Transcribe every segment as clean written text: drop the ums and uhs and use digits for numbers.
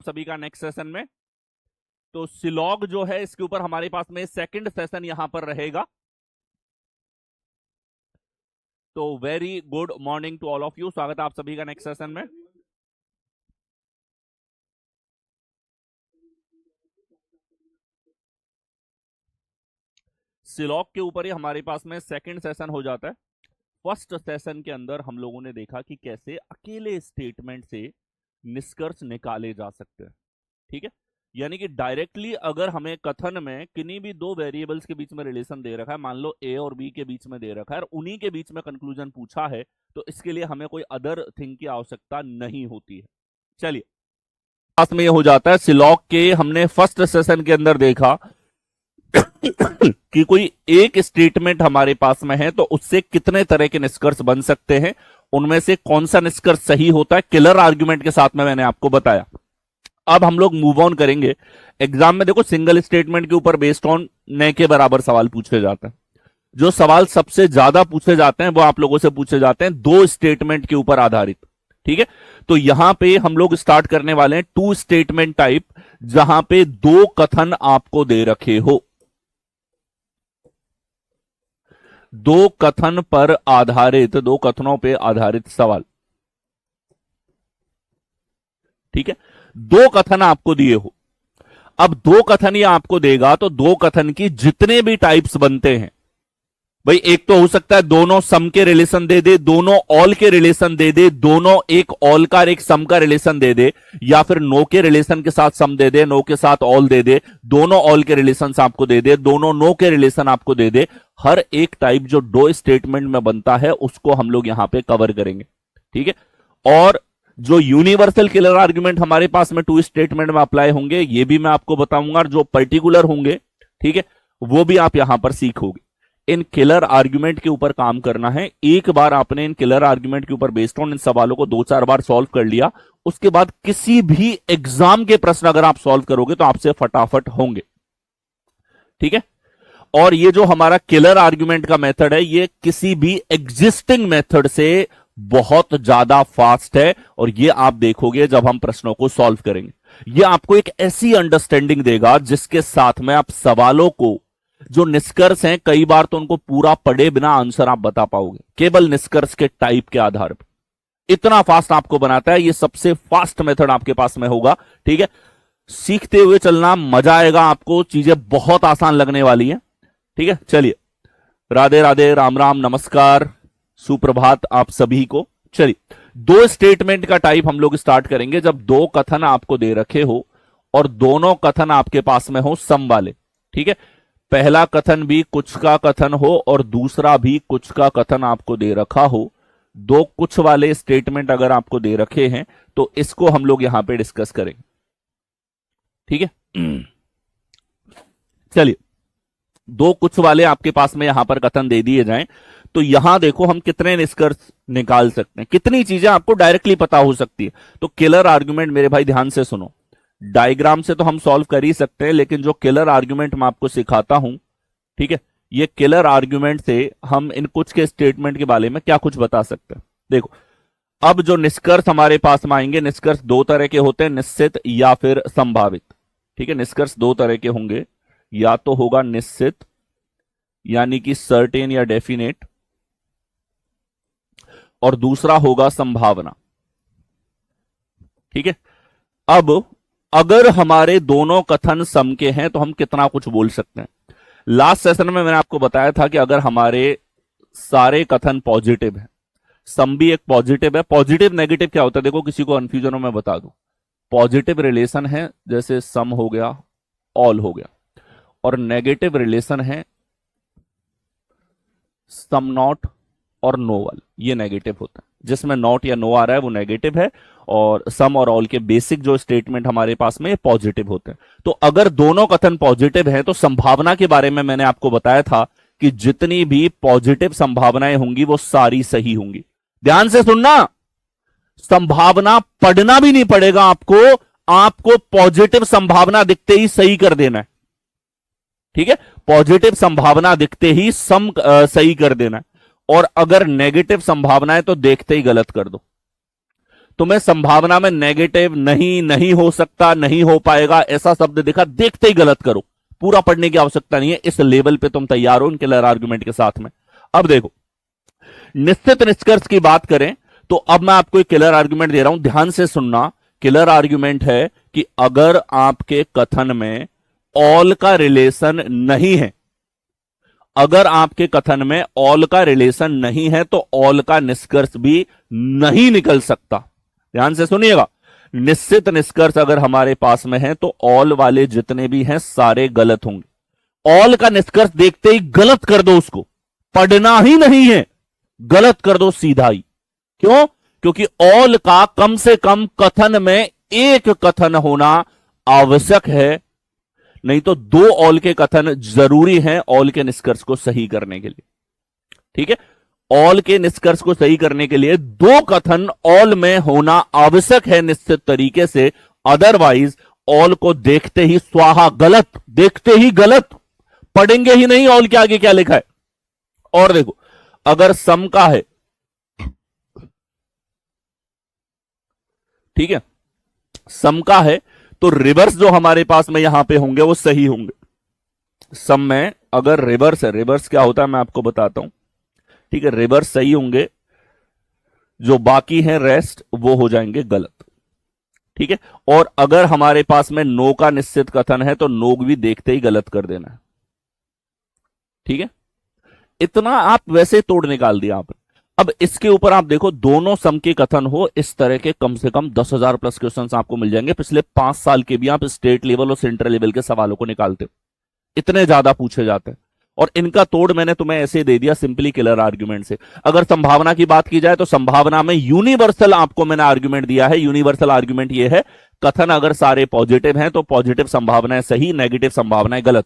सभी का next session में। तो सिलॉग जो है इसके ऊपर हमारे पास में सेकंड सेशन यहां पर रहेगा। तो very good morning to all of you, स्वागत है आप सभी का नेक्स्ट सेशन में। सिलॉग के ऊपर ही हमारे पास में सेकंड सेशन हो जाता है। फर्स्ट सेशन के अंदर हम लोगों ने देखा कि कैसे अकेले स्टेटमेंट से निष्कर्ष निकाले जा सकते हैं। ठीक है, यानी कि डायरेक्टली अगर हमें कथन में किन्हीं भी दो वेरिएबल्स के बीच में रिलेशन दे रखा है, मान लो ए और बी के बीच में दे रखा है और उन्हीं के बीच में कंक्लूजन पूछा है, तो इसके लिए हमें कोई अदर थिंग की आवश्यकता नहीं होती है। चलिए, पास में ये हो जाता है। सिलॉग के हमने फर्स्ट सेशन के अंदर देखा कि कोई एक स्टेटमेंट हमारे पास में है तो उससे कितने तरह के निष्कर्ष बन सकते हैं, उनमें से कौन सा निष्कर्ष सही होता है, किलर आर्गुमेंट के साथ में मैंने आपको बताया। अब हम लोग मूव ऑन करेंगे। एग्जाम में देखो सिंगल स्टेटमेंट के ऊपर बेस्ड ऑन न के बराबर सवाल पूछे जाते हैं। जो सवाल सबसे ज्यादा पूछे जाते हैं वो आप लोगों से पूछे जाते हैं दो स्टेटमेंट के ऊपर आधारित। ठीक है, तो यहां पे हम लोग स्टार्ट करने वाले हैं टू स्टेटमेंट टाइप, जहां पे दो कथन आपको दे रखे हो, दो कथन पर आधारित, दो कथनों पे आधारित सवाल। ठीक है, दो कथन आपको दिए हो। अब दो कथन ये आपको देगा तो दो कथन की जितने भी टाइप्स बनते हैं, भाई एक तो हो सकता है दोनों सम के रिलेशन दे दे, दोनों ऑल के रिलेशन दे दे, दोनों एक ऑल का एक सम का रिलेशन दे दे, या फिर नो के रिलेशन के साथ सम दे दे, नो के साथ ऑल दे दे, दोनों ऑल के रिलेशन आपको दे दे, दोनों नो के रिलेशन आपको दे दे। हर एक टाइप जो दो स्टेटमेंट में बनता है उसको हम लोग यहां पे कवर करेंगे। ठीक है, और जो यूनिवर्सल किलर आर्गुमेंट हमारे पास में टू स्टेटमेंट में अप्लाई होंगे ये भी मैं आपको बताऊंगा, और जो पर्टिकुलर होंगे, ठीक है, वो भी आप यहां पर सीखोगे। इन किलर आर्गुमेंट के ऊपर काम करना है। एक बार आपने इन किलर आर्गुमेंट के ऊपर बेस्ड ऑन इन सवालों को दो चार बार सॉल्व कर लिया, उसके बाद किसी भी एग्जाम के प्रश्न अगर आप सॉल्व करोगे तो आपसे फटाफट होंगे। ठीक है, और ये जो हमारा किलर आर्गुमेंट का मेथड है ये किसी भी एग्जिस्टिंग मेथड से बहुत ज्यादा फास्ट है, और ये आप देखोगे जब हम प्रश्नों को सॉल्व करेंगे। ये आपको एक ऐसी अंडरस्टैंडिंग देगा जिसके साथ में आप सवालों को, जो निष्कर्ष हैं, कई बार तो उनको पूरा पढ़े बिना आंसर आप बता पाओगे केवल निष्कर्ष के टाइप के आधार पर। इतना फास्ट आपको बनाता है, ये सबसे फास्ट मेथड आपके पास में होगा। ठीक है, सीखते हुए चलना, मजा आएगा आपको, चीजें बहुत आसान लगने वाली हैं। ठीक है, चलिए, राधे राधे, राम राम, नमस्कार, सुप्रभात आप सभी को। चलिए, दो स्टेटमेंट का टाइप हम लोग स्टार्ट करेंगे जब दो कथन आपको दे रखे हो और दोनों कथन आपके पास में हो सम वाले। ठीक है, पहला कथन भी कुछ का कथन हो और दूसरा भी कुछ का कथन आपको दे रखा हो। दो कुछ वाले स्टेटमेंट अगर आपको दे रखे हैं तो इसको हम लोग यहां पे डिस्कस करेंगे। ठीक है, चलिए, दो कुछ वाले आपके पास में यहां पर कथन दे दिए जाएं तो यहां देखो हम कितने निष्कर्ष निकाल सकते हैं, कितनी चीजें आपको डायरेक्टली पता हो सकती है। तो किलर आर्गुमेंट मेरे भाई ध्यान से सुनो, डायग्राम से तो हम सॉल्व कर ही सकते हैं, लेकिन जो किलर आर्गुमेंट मैं आपको सिखाता हूं, ठीक है, ये किलर आर्गुमेंट से हम इन कुछ के स्टेटमेंट के बारे में क्या कुछ बता सकते हैं। देखो, अब जो निष्कर्ष हमारे पास में आएंगे, निष्कर्ष दो तरह के होते हैं, निश्चित या फिर संभावित। ठीक है, निष्कर्ष दो तरह के होंगे, या तो होगा निश्चित यानी कि सर्टेन या डेफिनेट, और दूसरा होगा संभावना। ठीक है, अब अगर हमारे दोनों कथन सम के हैं तो हम कितना कुछ बोल सकते हैं। लास्ट सेशन में मैंने आपको बताया था कि अगर हमारे सारे कथन पॉजिटिव हैं, सम भी एक पॉजिटिव है। पॉजिटिव नेगेटिव क्या होता है, देखो किसी को कंफ्यूजन हो मैं बता दूं। पॉजिटिव रिलेशन है जैसे सम हो गया, ऑल हो गया, और नेगेटिव रिलेशन है सम नॉट और नो वाले, ये नेगेटिव होता है। जिसमें नॉट या नो आ रहा है वो नेगेटिव है, और सम और ऑल के बेसिक जो स्टेटमेंट हमारे पास में पॉजिटिव होते हैं। तो अगर दोनों कथन पॉजिटिव हैं तो संभावना के बारे में मैंने आपको बताया था कि जितनी भी पॉजिटिव संभावनाएं होंगी वो सारी सही होंगी। ध्यान से सुनना, संभावना पढ़ना भी नहीं पड़ेगा आपको पॉजिटिव संभावना दिखते ही सही कर देना है। ठीक है, पॉजिटिव संभावना दिखते ही सम सही कर देना है, और अगर नेगेटिव संभावना है तो देखते ही गलत कर दो। तुम्हें संभावना में नेगेटिव नहीं, नहीं हो सकता, नहीं हो पाएगा, ऐसा शब्द दिखा, देखते ही गलत करो। पूरा पढ़ने की आवश्यकता नहीं है, इस लेवल पे तुम तैयार हो इन क्लियर आर्गुमेंट के साथ में। अब देखो, निश्चित निष्कर्ष की बात करें तो अब मैं आपको एक क्लियर आर्गुमेंट दे रहा हूं, ध्यान से सुनना। क्लियर आर्गुमेंट है कि अगर आपके कथन में ऑल का रिलेशन नहीं है, अगर आपके कथन में ऑल का रिलेशन नहीं है तो ऑल का निष्कर्ष भी नहीं निकल सकता। ध्यान से सुनिएगा, निश्चित निष्कर्ष अगर हमारे पास में है तो ऑल वाले जितने भी हैं सारे गलत होंगे। ऑल का निष्कर्ष देखते ही गलत कर दो, उसको पढ़ना ही नहीं है, गलत कर दो सीधा ही। क्यों? क्योंकि ऑल का कम से कम कथन में एक कथन होना आवश्यक है, नहीं तो दो ऑल के कथन जरूरी हैं ऑल के निष्कर्ष को सही करने के लिए। ठीक है, ऑल के निष्कर्ष को सही करने के लिए दो कथन ऑल में होना आवश्यक है निश्चित तरीके से, अदरवाइज ऑल को देखते ही स्वाहा, गलत, देखते ही गलत, पढ़ेंगे ही नहीं ऑल के आगे क्या लिखा है। और देखो, अगर सम का है, ठीक है, सम का है तो रिवर्स जो हमारे पास में यहां पे होंगे वो सही होंगे। सम में अगर रिवर्स है, रिवर्स क्या होता है मैं आपको बताता हूं, ठीक है, रिवर्स सही होंगे, जो बाकी हैं रेस्ट वो हो जाएंगे गलत। ठीक है, और अगर हमारे पास में नो का निश्चित कथन है तो नो भी देखते ही गलत कर देना है। ठीक है, इतना आप वैसे तोड़ निकाल दिया आपने। अब इसके ऊपर आप देखो, दोनों सम के कथन हो, इस तरह के कम से कम 10,000 प्लस क्वेश्चंस आपको मिल जाएंगे। पिछले 5 साल के भी आप स्टेट लेवल और सेंट्रल लेवल के सवालों को निकालते हो, इतने ज्यादा पूछे जाते हैं। और इनका तोड़ मैंने तुम्हें ऐसे दे दिया सिंपली क्लियर आर्ग्यूमेंट से। अगर संभावना की बात की जाए तो संभावना में यूनिवर्सल आपको मैंने आर्ग्यूमेंट दिया है। यूनिवर्सल आर्ग्यूमेंट यह है, कथन अगर सारे पॉजिटिव हैं तो पॉजिटिव संभावनाएं सही, नेगेटिव संभावनाएं गलत।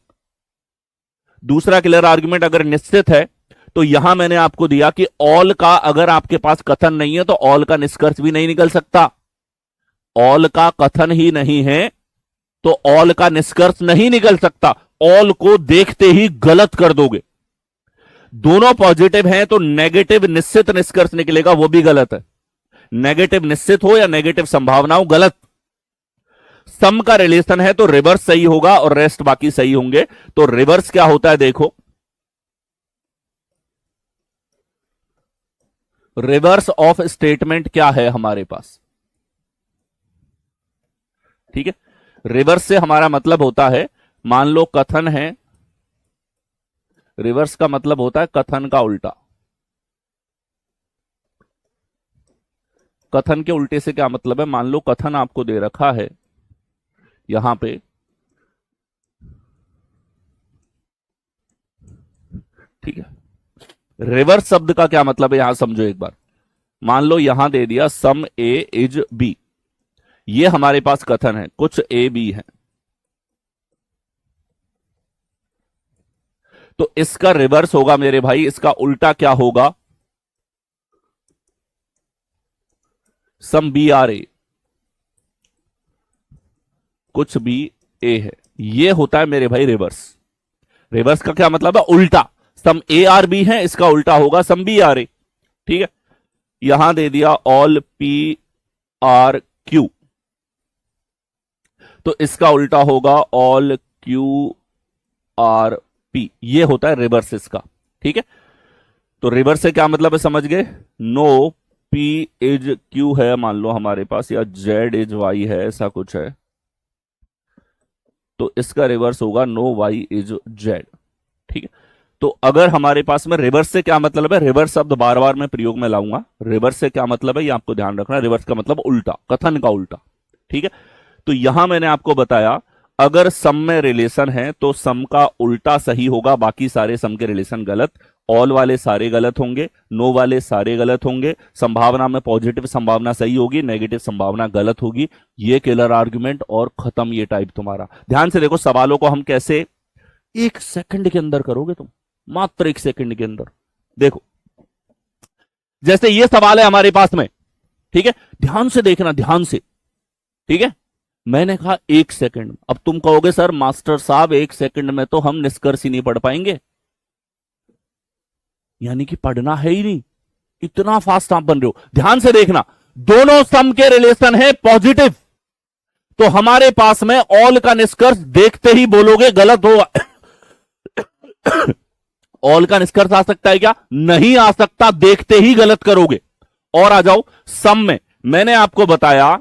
दूसरा क्लियर आर्ग्यूमेंट अगर निश्चित है तो यहां मैंने आपको दिया कि ऑल का अगर आपके पास कथन नहीं है तो ऑल का निष्कर्ष भी नहीं निकल सकता। ऑल का कथन ही नहीं है तो ऑल का निष्कर्ष नहीं निकल सकता, ऑल को देखते ही गलत कर दोगे। दोनों पॉजिटिव हैं तो नेगेटिव निश्चित निष्कर्ष निकलेगा, वो भी गलत है। नेगेटिव निश्चित हो या नेगेटिव संभावना हो, गलत। सम का रिलेशन है तो रिवर्स सही होगा और रेस्ट बाकी सही होंगे। तो रिवर्स क्या होता है देखो, रिवर्स ऑफ स्टेटमेंट क्या है हमारे पास, ठीक है। रिवर्स से हमारा मतलब होता है, मान लो कथन है, रिवर्स का मतलब होता है कथन का उल्टा। कथन के उल्टे से क्या मतलब है, मान लो कथन आपको दे रखा है यहां पे, ठीक है। रिवर्स शब्द का क्या मतलब है यहां समझो एक बार। मान लो यहां दे दिया सम ए इज बी, ये हमारे पास कथन है, कुछ ए बी है, तो इसका रिवर्स होगा मेरे भाई, इसका उल्टा क्या होगा, सम बी आर ए, कुछ बी ए है, ये होता है मेरे भाई रिवर्स। रिवर्स का क्या मतलब है, उल्टा। सम ए आर बी है, इसका उल्टा होगा सम बी आर ए, ठीक है। यहां दे दिया ऑल पी आर क्यू, तो इसका उल्टा होगा ऑल क्यू आर पी, ये होता है रिवर्स इसका, ठीक है। तो रिवर्स से क्या मतलब है समझ गए, नो पी इज क्यू है मान लो हमारे पास, या जेड इज वाई है, ऐसा कुछ है, तो इसका रिवर्स होगा नो वाई इज जेड, ठीक है। तो अगर हमारे पास में रिवर्स से क्या मतलब है, रिवर्स शब्द बार बार मैं प्रयोग में लाऊंगा, रिवर्स से क्या मतलब है ये आपको ध्यान रखना, रिवर्स का मतलब उल्टा, कथन का उल्टा, ठीक है। तो यहां मैंने आपको बताया, अगर सम में रिलेशन है तो सम का उल्टा सही होगा, बाकी सारे सम के रिलेशन गलत। ऑल वाले सारे गलत होंगे, नो वाले सारे गलत होंगे, संभावना में पॉजिटिव संभावना सही होगी, नेगेटिव संभावना गलत होगी। ये क्लियर आर्गुमेंट और खत्म ये टाइप तुम्हारा। ध्यान से देखो, सवालों को हम कैसे 1 सेकंड के अंदर करोगे तुम, मात्र 1 सेकंड के अंदर। देखो जैसे ये सवाल है हमारे पास में, ठीक है, ध्यान से देखना, ध्यान से, ठीक है। मैंने कहा 1 सेकंड, अब तुम कहोगे सर मास्टर साहब 1 सेकंड में तो हम निष्कर्ष ही नहीं पढ़ पाएंगे, यानी कि पढ़ना है ही नहीं, इतना फास्ट आप बन रहे हो। ध्यान से देखना, दोनों सम के रिलेशन है पॉजिटिव, तो हमारे पास में ऑल का निष्कर्ष देखते ही बोलोगे गलत होगा। ऑल का निष्कर्ष आ सकता है क्या? नहीं आ सकता, देखते ही गलत करोगे। और आ जाओ सम में, मैंने आपको बताया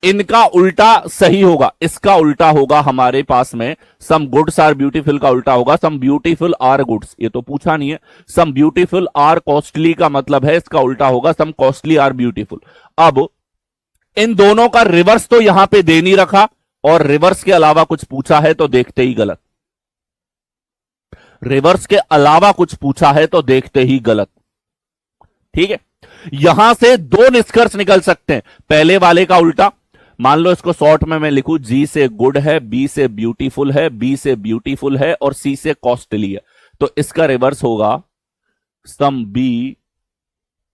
इनका उल्टा सही होगा, इसका उल्टा होगा हमारे पास में सम गुड्स आर ब्यूटीफुल का उल्टा होगा सम ब्यूटीफुल आर गुड्स, ये तो पूछा नहीं है। सम ब्यूटीफुल आर कॉस्टली का मतलब है इसका उल्टा होगा सम कॉस्टली आर ब्यूटीफुल। अब इन दोनों का रिवर्स तो यहां पे दे नहीं रखा, और रिवर्स के अलावा कुछ पूछा है तो देखते ही गलत। रिवर्स के अलावा कुछ पूछा है तो देखते ही गलत। ठीक है, यहां से दो निष्कर्ष निकल सकते हैं। पहले वाले का उल्टा, मान लो इसको शॉर्ट में मैं लिखूं, जी से गुड है, बी से ब्यूटीफुल है, बी से ब्यूटीफुल है और सी से कॉस्टली है, तो इसका रिवर्स होगा सम बी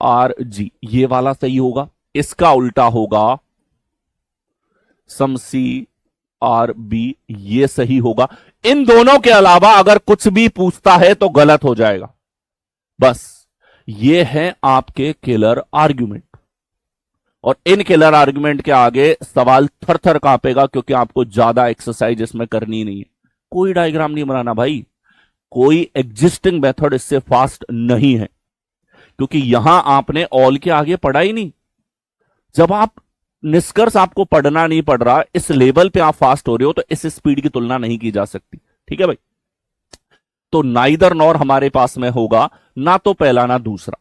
आर जी, ये वाला सही होगा। इसका उल्टा होगा सम सी आर बी, ये सही होगा। इन दोनों के अलावा अगर कुछ भी पूछता है तो गलत हो जाएगा। बस ये है आपके किलर आर्ग्यूमेंट, और इन किलर आर्ग्यूमेंट के आगे सवाल थर थर कांपेगा, क्योंकि आपको ज्यादा एक्सरसाइज इसमें करनी नहीं है। कोई डायग्राम नहीं बनाना भाई, कोई एग्जिस्टिंग मेथड इससे फास्ट नहीं है, क्योंकि यहां आपने ऑल के आगे पढ़ा ही नहीं। जब आप निष्कर्ष आपको पढ़ना नहीं पड़ रहा, इस लेवल पे आप फास्ट हो रहे हो, तो इस स्पीड की तुलना नहीं की जा सकती। ठीक है भाई, तो नाइदर नॉर हमारे पास में होगा, ना तो पहला ना दूसरा।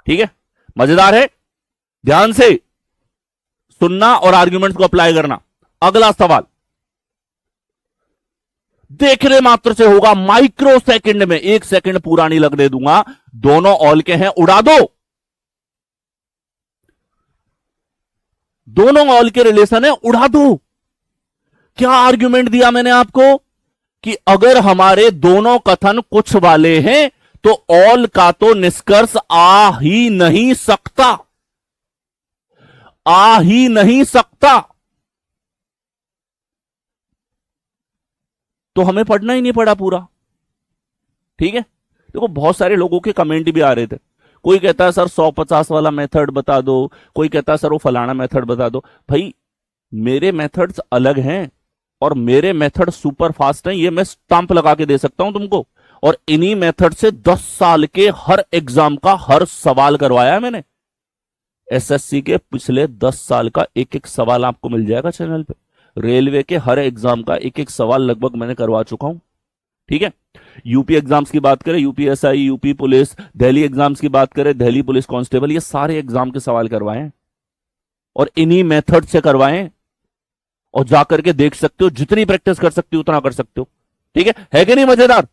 ठीक है, मजेदार है, ध्यान से सुनना और आर्ग्यूमेंट्स को अप्लाई करना। अगला सवाल देखने मात्र से होगा, माइक्रो सेकंड में, 1 सेकंड पूरा नहीं लगने दूंगा। दोनों ऑल के हैं, उड़ा दो। दोनों ऑल के रिलेशन है, उड़ा दो। क्या आर्ग्यूमेंट दिया मैंने आपको कि अगर हमारे दोनों कथन कुछ वाले हैं तो ऑल का तो निष्कर्ष आ ही नहीं सकता, आ ही नहीं सकता। तो हमें पढ़ना ही नहीं पड़ा पूरा। ठीक है, देखो बहुत सारे लोगों के कमेंट भी आ रहे थे। कोई कहता है सर 150 वाला मेथड बता दो, कोई कहता है सर वो फलाना मेथड बता दो। भाई मेरे मेथड्स अलग हैं और मेरे मेथड सुपर फास्ट हैं, ये मैं स्टंप लगा के दे सकता हूं तुमको। और इन्हीं मेथड से 10 साल के हर एग्जाम का हर सवाल करवाया है मैंने। एसएससी के पिछले 10 साल का एक एक सवाल आपको मिल जाएगा चैनल पे। रेलवे के हर एग्जाम का एक एक सवाल लगभग मैंने करवा चुका हूं। ठीक है, यूपी एग्जाम्स की बात करें, UPSI, UP police, Delhi exams की बात करें, दिल्ली पुलिस कांस्टेबल, ये सारे एग्जाम के सवाल करवाए हैं और इन्हीं मेथड से करवाए हैं। और जाकर के देख सकते हो, जितनी प्रैक्टिस कर सकते हो उतना कर सकते हो। ठीक है कि नहीं मजेदार?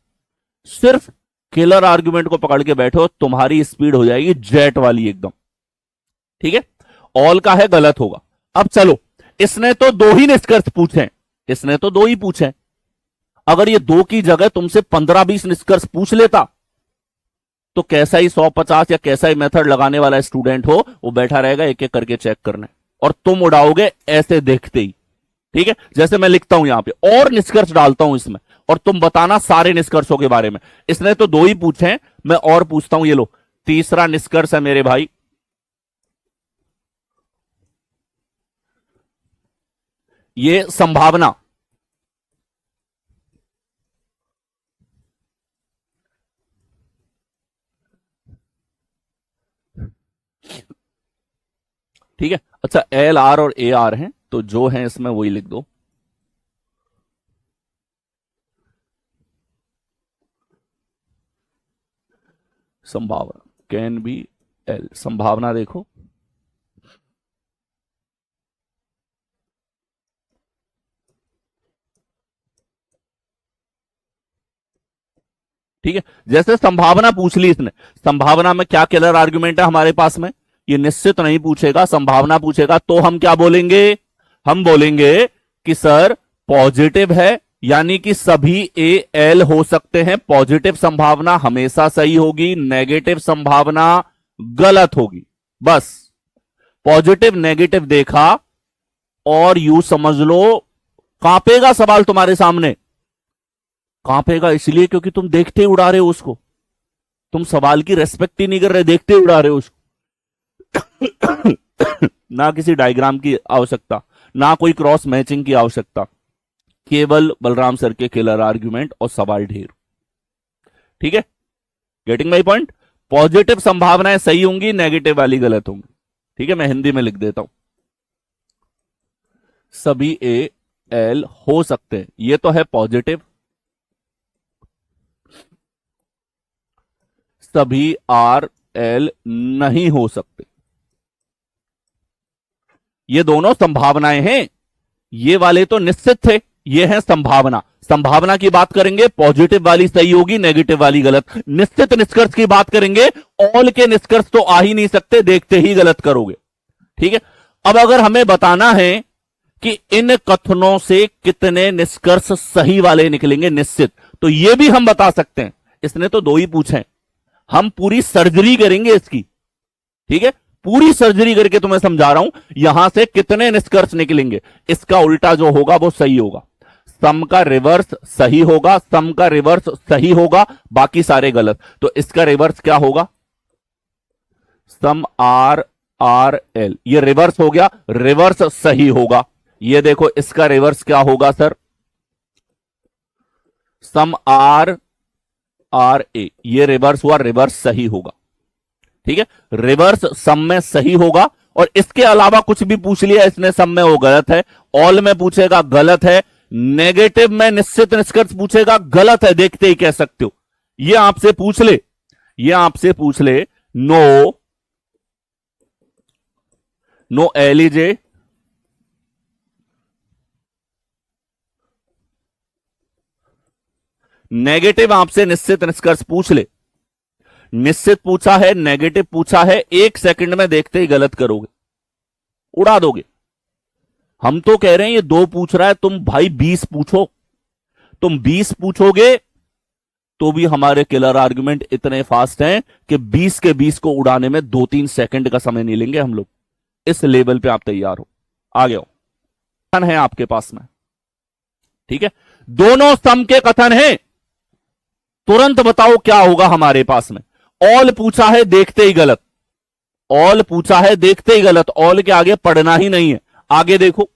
सिर्फ किलर आर्ग्यूमेंट को पकड़ के बैठो, तुम्हारी स्पीड हो जाएगी जेट वाली एकदम। ठीक है, ऑल का है, गलत होगा। अब चलो, इसने तो दो ही निष्कर्ष पूछे, इसने तो दो ही पूछे। अगर ये दो की जगह तुमसे 15-20 निष्कर्ष पूछ लेता तो कैसा ही 150 या कैसा ही मेथड लगाने वाला स्टूडेंट हो, वो बैठा रहेगा एक एक करके चेक करने, और तुम उड़ाओगे ऐसे देखते ही। ठीक है, जैसे मैं लिखता हूं यहां पे और निष्कर्ष डालता हूं इसमें, और तुम बताना सारे निष्कर्षों के बारे में। इसने तो दो ही पूछे, मैं और पूछता हूं, ये लो तीसरा निष्कर्ष है मेरे भाई। ये संभावना, ठीक है। अच्छा, एल आर और ए आर हैं, तो जो है इसमें वही लिख दो। संभावना कैन बी एल, संभावना देखो, ठीक है। जैसे संभावना पूछ ली इसने, संभावना में क्या किलर आर्गुमेंट है हमारे पास में, ये निश्चित नहीं पूछेगा, संभावना पूछेगा तो हम क्या बोलेंगे? हम बोलेंगे कि सर पॉजिटिव है, यानी कि सभी ए एल हो सकते हैं। पॉजिटिव संभावना हमेशा सही होगी, नेगेटिव संभावना गलत होगी। बस पॉजिटिव नेगेटिव देखा और यू समझ लो कांपेगा सवाल तुम्हारे सामने। कांपेगा इसलिए क्योंकि तुम देखते ही उड़ा रहे हो उसको, तुम सवाल की रेस्पेक्ट ही नहीं कर रहे, देखते ही उड़ा रहे हो उसको। ना किसी डायग्राम की आवश्यकता, ना कोई क्रॉस मैचिंग की आवश्यकता, केवल बलराम सर के किलर आर्ग्यूमेंट और सवाल ढेर। ठीक है, गेटिंग माई पॉइंट। पॉजिटिव संभावनाएं सही होंगी, नेगेटिव वाली गलत होंगी। ठीक है, मैं हिंदी में लिख देता हूं। सभी ए एल हो सकते हैं, ये तो है पॉजिटिव। सभी आर एल नहीं हो सकते, ये दोनों संभावनाएं हैं। ये वाले तो निश्चित थे, ये है संभावना। संभावना की बात करेंगे, पॉजिटिव वाली सही होगी, नेगेटिव वाली गलत। निश्चित निष्कर्ष की बात करेंगे, ऑल के निष्कर्ष तो आ ही नहीं सकते, देखते ही गलत करोगे। ठीक है, अब अगर हमें बताना है कि इन कथनों से कितने निष्कर्ष सही वाले निकलेंगे निश्चित, तो यह भी हम बता सकते हैं। इसने तो दो ही पूछे, हम पूरी सर्जरी करेंगे इसकी। ठीक है, पूरी सर्जरी करके तुम्हें समझा रहा हूं, यहां से कितने निष्कर्ष निकलेंगे। इसका उल्टा जो होगा वो सही होगा, सम का रिवर्स सही होगा, सम का रिवर्स सही होगा, बाकी सारे गलत। तो इसका रिवर्स क्या होगा, सम आर आर एल, ये रिवर्स हो गया, रिवर्स सही होगा। ये देखो इसका रिवर्स क्या होगा sir, some are R A, ये रिवर्स हुआ, रिवर्स सही होगा। ठीक है, रिवर्स सम में सही होगा। और इसके अलावा कुछ भी पूछ लिया इसने सम में, वो गलत है। ऑल में पूछेगा गलत है, नेगेटिव में निश्चित निष्कर्ष पूछेगा गलत है, देखते ही कह सकते हो। ये आपसे पूछ ले, ये आपसे पूछ ले नो नो एलिजे नेगेटिव, आपसे निश्चित निष्कर्ष पूछ ले। निश्चित पूछा है, नेगेटिव पूछा है, एक सेकंड में देखते ही गलत करोगे, उड़ा दोगे। हम तो कह रहे हैं ये दो पूछ रहा है, तुम भाई 20 पूछो। तुम 20 पूछोगे तो भी हमारे किलर आर्गुमेंट इतने फास्ट हैं कि 20 के 20 को उड़ाने में 2-3 सेकंड का समय नहीं लेंगे हम लोग। इस लेवल पे आप तैयार हो, आगे हो। कथन है आपके पास में, ठीक है, दोनों सम के कथन हैं। तुरंत बताओ क्या होगा हमारे पास में। ऑल पूछा है, देखते ही गलत। ऑल पूछा है, देखते ही गलत। ऑल के आगे पढ़ना ही नहीं है। आगे देखो,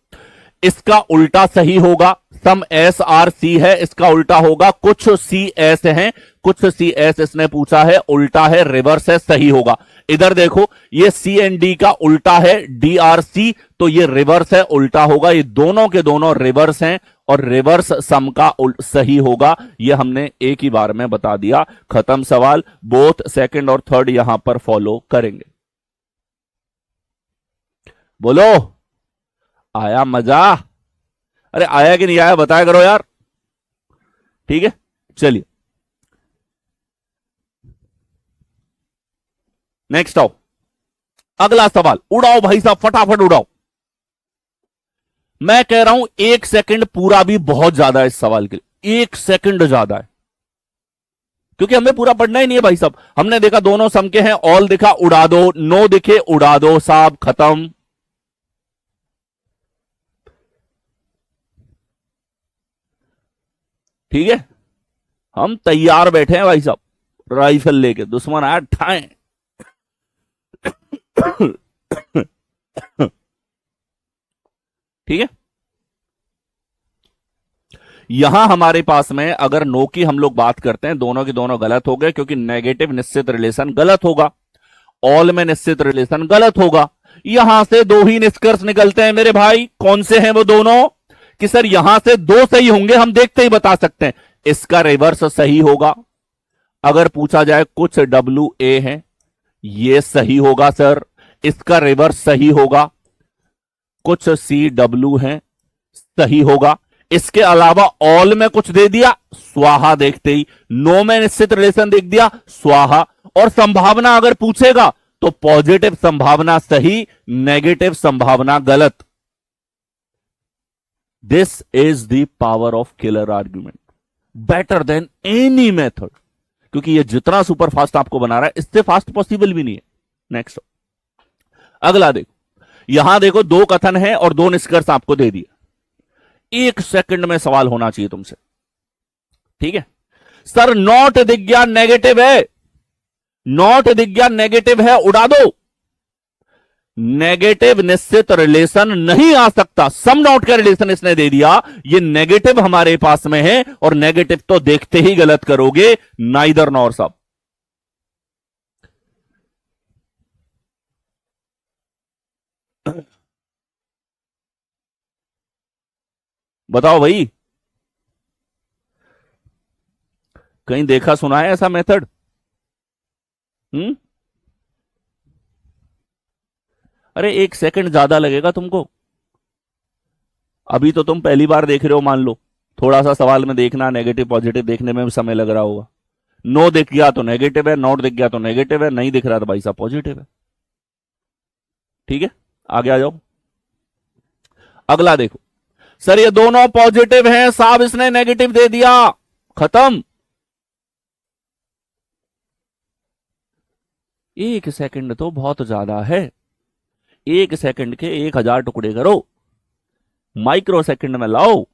इसका उल्टा सही होगा। सम एस आर सी है, इसका उल्टा होगा। कुछ सी एस है, कुछ सी एस इसने पूछा है, उल्टा है, रिवर्स है, सही होगा। इधर देखो, ये सी एंड डी का उल्टा है, डी आर सी, तो ये रिवर्स है, उल्टा होगा। ये दोनों के दोनों रिवर्स हैं और रिवर्स सम का सही होगा। ये हमने एक ही बार में बता दिया, खत्म सवाल। बोथ सेकंड और थर्ड यहां पर फॉलो करेंगे। बोलो, आया मजा? अरे आया कि नहीं आया बताया करो यार। ठीक है, चलिए नेक्स्ट आओ, अगला सवाल उड़ाओ भाई साहब, फटाफट उड़ाओ। मैं कह रहा हूं 1 सेकंड पूरा भी बहुत ज्यादा है इस सवाल के लिए, 1 सेकंड ज्यादा है, क्योंकि हमें पूरा पढ़ना ही नहीं है भाई साहब। हमने देखा दोनों सम के हैं, ऑल दिखा उड़ा दो, नो दिखे उड़ा दो, साहब खत्म। ठीक है, हम तैयार बैठे हैं भाई साहब, राइफल लेके, दुश्मन आया ठाए। ठीक है, यहां हमारे पास में अगर नो की हम लोग बात करते हैं, दोनों के दोनों गलत हो गए, क्योंकि नेगेटिव निश्चित रिलेशन गलत होगा, ऑल में निश्चित रिलेशन गलत होगा। यहां से दो ही निष्कर्ष निकलते हैं मेरे भाई। कौन से हैं वो दोनों? कि सर यहां से दो सही होंगे, हम देखते ही बता सकते हैं। इसका रिवर्स सही होगा। अगर पूछा जाए कुछ डब्ल्यू ए है, ये सही होगा सर, इसका रिवर्स सही होगा। कुछ सी डब्ल्यू है, सही होगा। इसके अलावा ऑल में कुछ दे दिया, स्वाहा देखते ही। नो में निश्चित रिलेशन देख दिया, स्वाहा। और संभावना अगर पूछेगा तो पॉजिटिव संभावना सही, नेगेटिव संभावना गलत। This is the power of killer argument, better than any method. क्योंकि ये जितना सुपर फास्ट आपको बना रहा है, इससे फास्ट पॉसिबल भी नहीं है। नेक्स्ट, अगला देखो, यहां देखो दो कथन है और दो निष्कर्ष आपको दे दिए। 1 सेकंड में सवाल होना चाहिए तुमसे। ठीक है सर, नॉट दिख गया नेगेटिव है, नॉट दिख गया नेगेटिव है, उड़ा दो। नेगेटिव निश्चित रिलेशन नहीं आ सकता। सम नॉट का रिलेशन इसने दे दिया, ये नेगेटिव हमारे पास में है और नेगेटिव तो देखते ही गलत करोगे, नाइदर नॉर सब। बताओ भाई, कहीं देखा सुना है ऐसा मेथड? अरे 1 सेकंड ज्यादा लगेगा तुमको। अभी तो तुम पहली बार देख रहे हो, मान लो थोड़ा सा सवाल में देखना, नेगेटिव पॉजिटिव देखने में भी समय लग रहा होगा। नो दिख गया तो नेगेटिव है, नॉट दिख गया तो नेगेटिव है, नहीं दिख रहा तो भाई साहब पॉजिटिव है। ठीक है, आगे आ जाओ। अगला देखो, सर ये दोनों पॉजिटिव हैं, साहब इसने नेगेटिव दे दिया, खत्म। 1 सेकंड तो बहुत ज्यादा है। 1 सेकंड के 1000 टुकड़े करो, माइक्रो सेकंड में लाओ।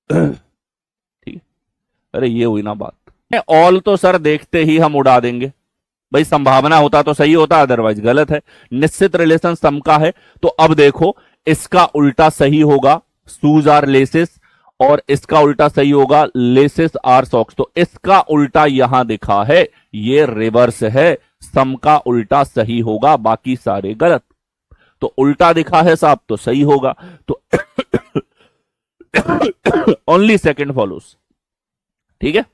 ठीक है, अरे ये हुई ना बात। ऑल तो सर देखते ही हम उड़ा देंगे भाई, संभावना होता तो सही होता, अदरवाइज गलत है। निश्चित रिलेशन सम का है, तो अब देखो इसका उल्टा सही होगा, शूज आर लेसेस, और इसका उल्टा सही होगा, लेसेस आर सॉक्स। तो इसका उल्टा यहां दिखा है, ये रिवर्स है, सम का उल्टा सही होगा, बाकी सारे गलत। तो उल्टा दिखा है साहब तो सही होगा, तो ओनली सेकंड फॉलोस। ठीक है,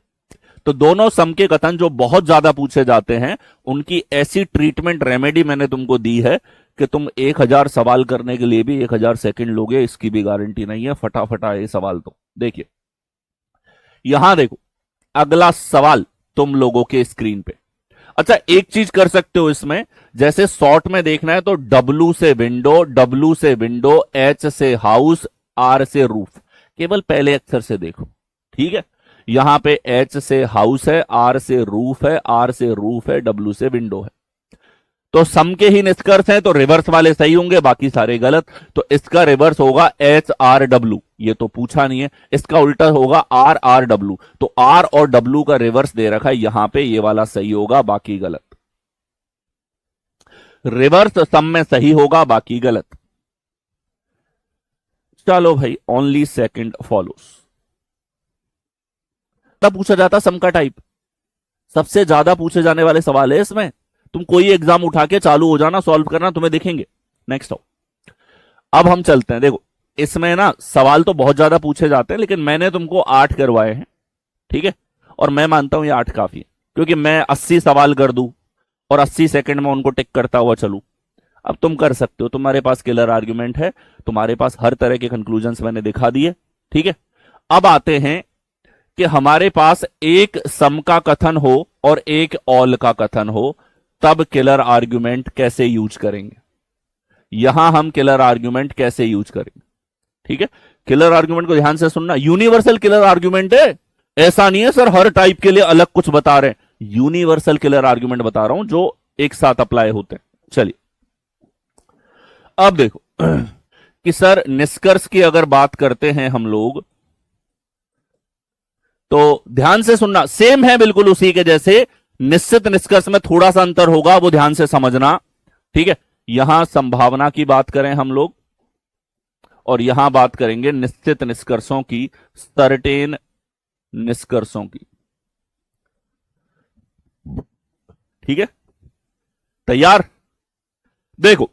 तो दोनों सम के कथन जो बहुत ज्यादा पूछे जाते हैं, उनकी ऐसी ट्रीटमेंट रेमेडी मैंने तुमको दी है कि तुम 1000 सवाल करने के लिए भी 1000 सेकंड लोगे, इसकी भी गारंटी नहीं है। फटाफट आए सवाल। तो देखिए यहां देखो, अगला सवाल तुम लोगों के स्क्रीन पे। अच्छा, एक चीज कर सकते हो इसमें, जैसे शॉर्ट में देखना है तो W से विंडो, W से विंडो, H से हाउस, R से रूफ, केवल पहले अक्षर से देखो। ठीक है, यहां पे H से हाउस है, R से रूफ है, R से रूफ है, W से विंडो है। तो सम के ही निष्कर्ष हैं, तो रिवर्स वाले सही होंगे, बाकी सारे गलत। तो इसका रिवर्स होगा HRW, ये तो पूछा नहीं है। इसका उल्टा होगा RRW, तो R और W का रिवर्स दे रखा है यहां पे, ये वाला सही होगा, बाकी गलत। रिवर्स सम में सही होगा, बाकी गलत। चलो भाई, ओनली सेकंड फॉलोस। तब पूछा जाता सम का टाइप, सबसे ज्यादा पूछे जाने वाले सवाल है इसमें। तुम कोई एग्जाम उठा के चालू हो जाना, सॉल्व करना, तुम्हें दिखेंगे। नेक्स्ट हो, अब हम चलते हैं। देखो इसमें ना सवाल तो बहुत ज्यादा पूछे जाते हैं, लेकिन मैंने तुमको 8 करवाए हैं। ठीक है, और मैं मानता हूं ये 8 काफी है, क्योंकि मैं 80 सवाल कर दूं और 80 सेकंड में उनको टिक करता हुआ चलूं। अब तुम कर सकते हो, तुम्हारे पास क्लियर आर्ग्यूमेंट है, तुम्हारे पास हर तरह के कंक्लूजन्स मैंने दिखा दिए। ठीक है, अब आते हैं कि हमारे पास एक सम का कथन हो और एक ऑल का कथन हो, तब किलर आर्ग्यूमेंट कैसे यूज करेंगे। यहां हम किलर आर्ग्यूमेंट कैसे यूज करेंगे। ठीक है, किलर आर्ग्यूमेंट को ध्यान से सुनना, यूनिवर्सल किलर आर्ग्यूमेंट है, ऐसा नहीं है सर हर टाइप के लिए अलग कुछ बता रहे हैं। यूनिवर्सल किलर आर्ग्यूमेंट बता रहा हूं जो एक साथ अप्लाई होते हैं। चलिए अब देखो कि सर निष्कर्ष की अगर बात करते हैं हम लोग, तो ध्यान से सुनना, सेम है बिल्कुल उसी के जैसे। निश्चित निष्कर्ष में थोड़ा सा अंतर होगा, वो ध्यान से समझना। ठीक है, यहां संभावना की बात करें हम लोग, और यहां बात करेंगे निश्चित निष्कर्षों की, सर्टेन निष्कर्षों की। ठीक है, तैयार। देखो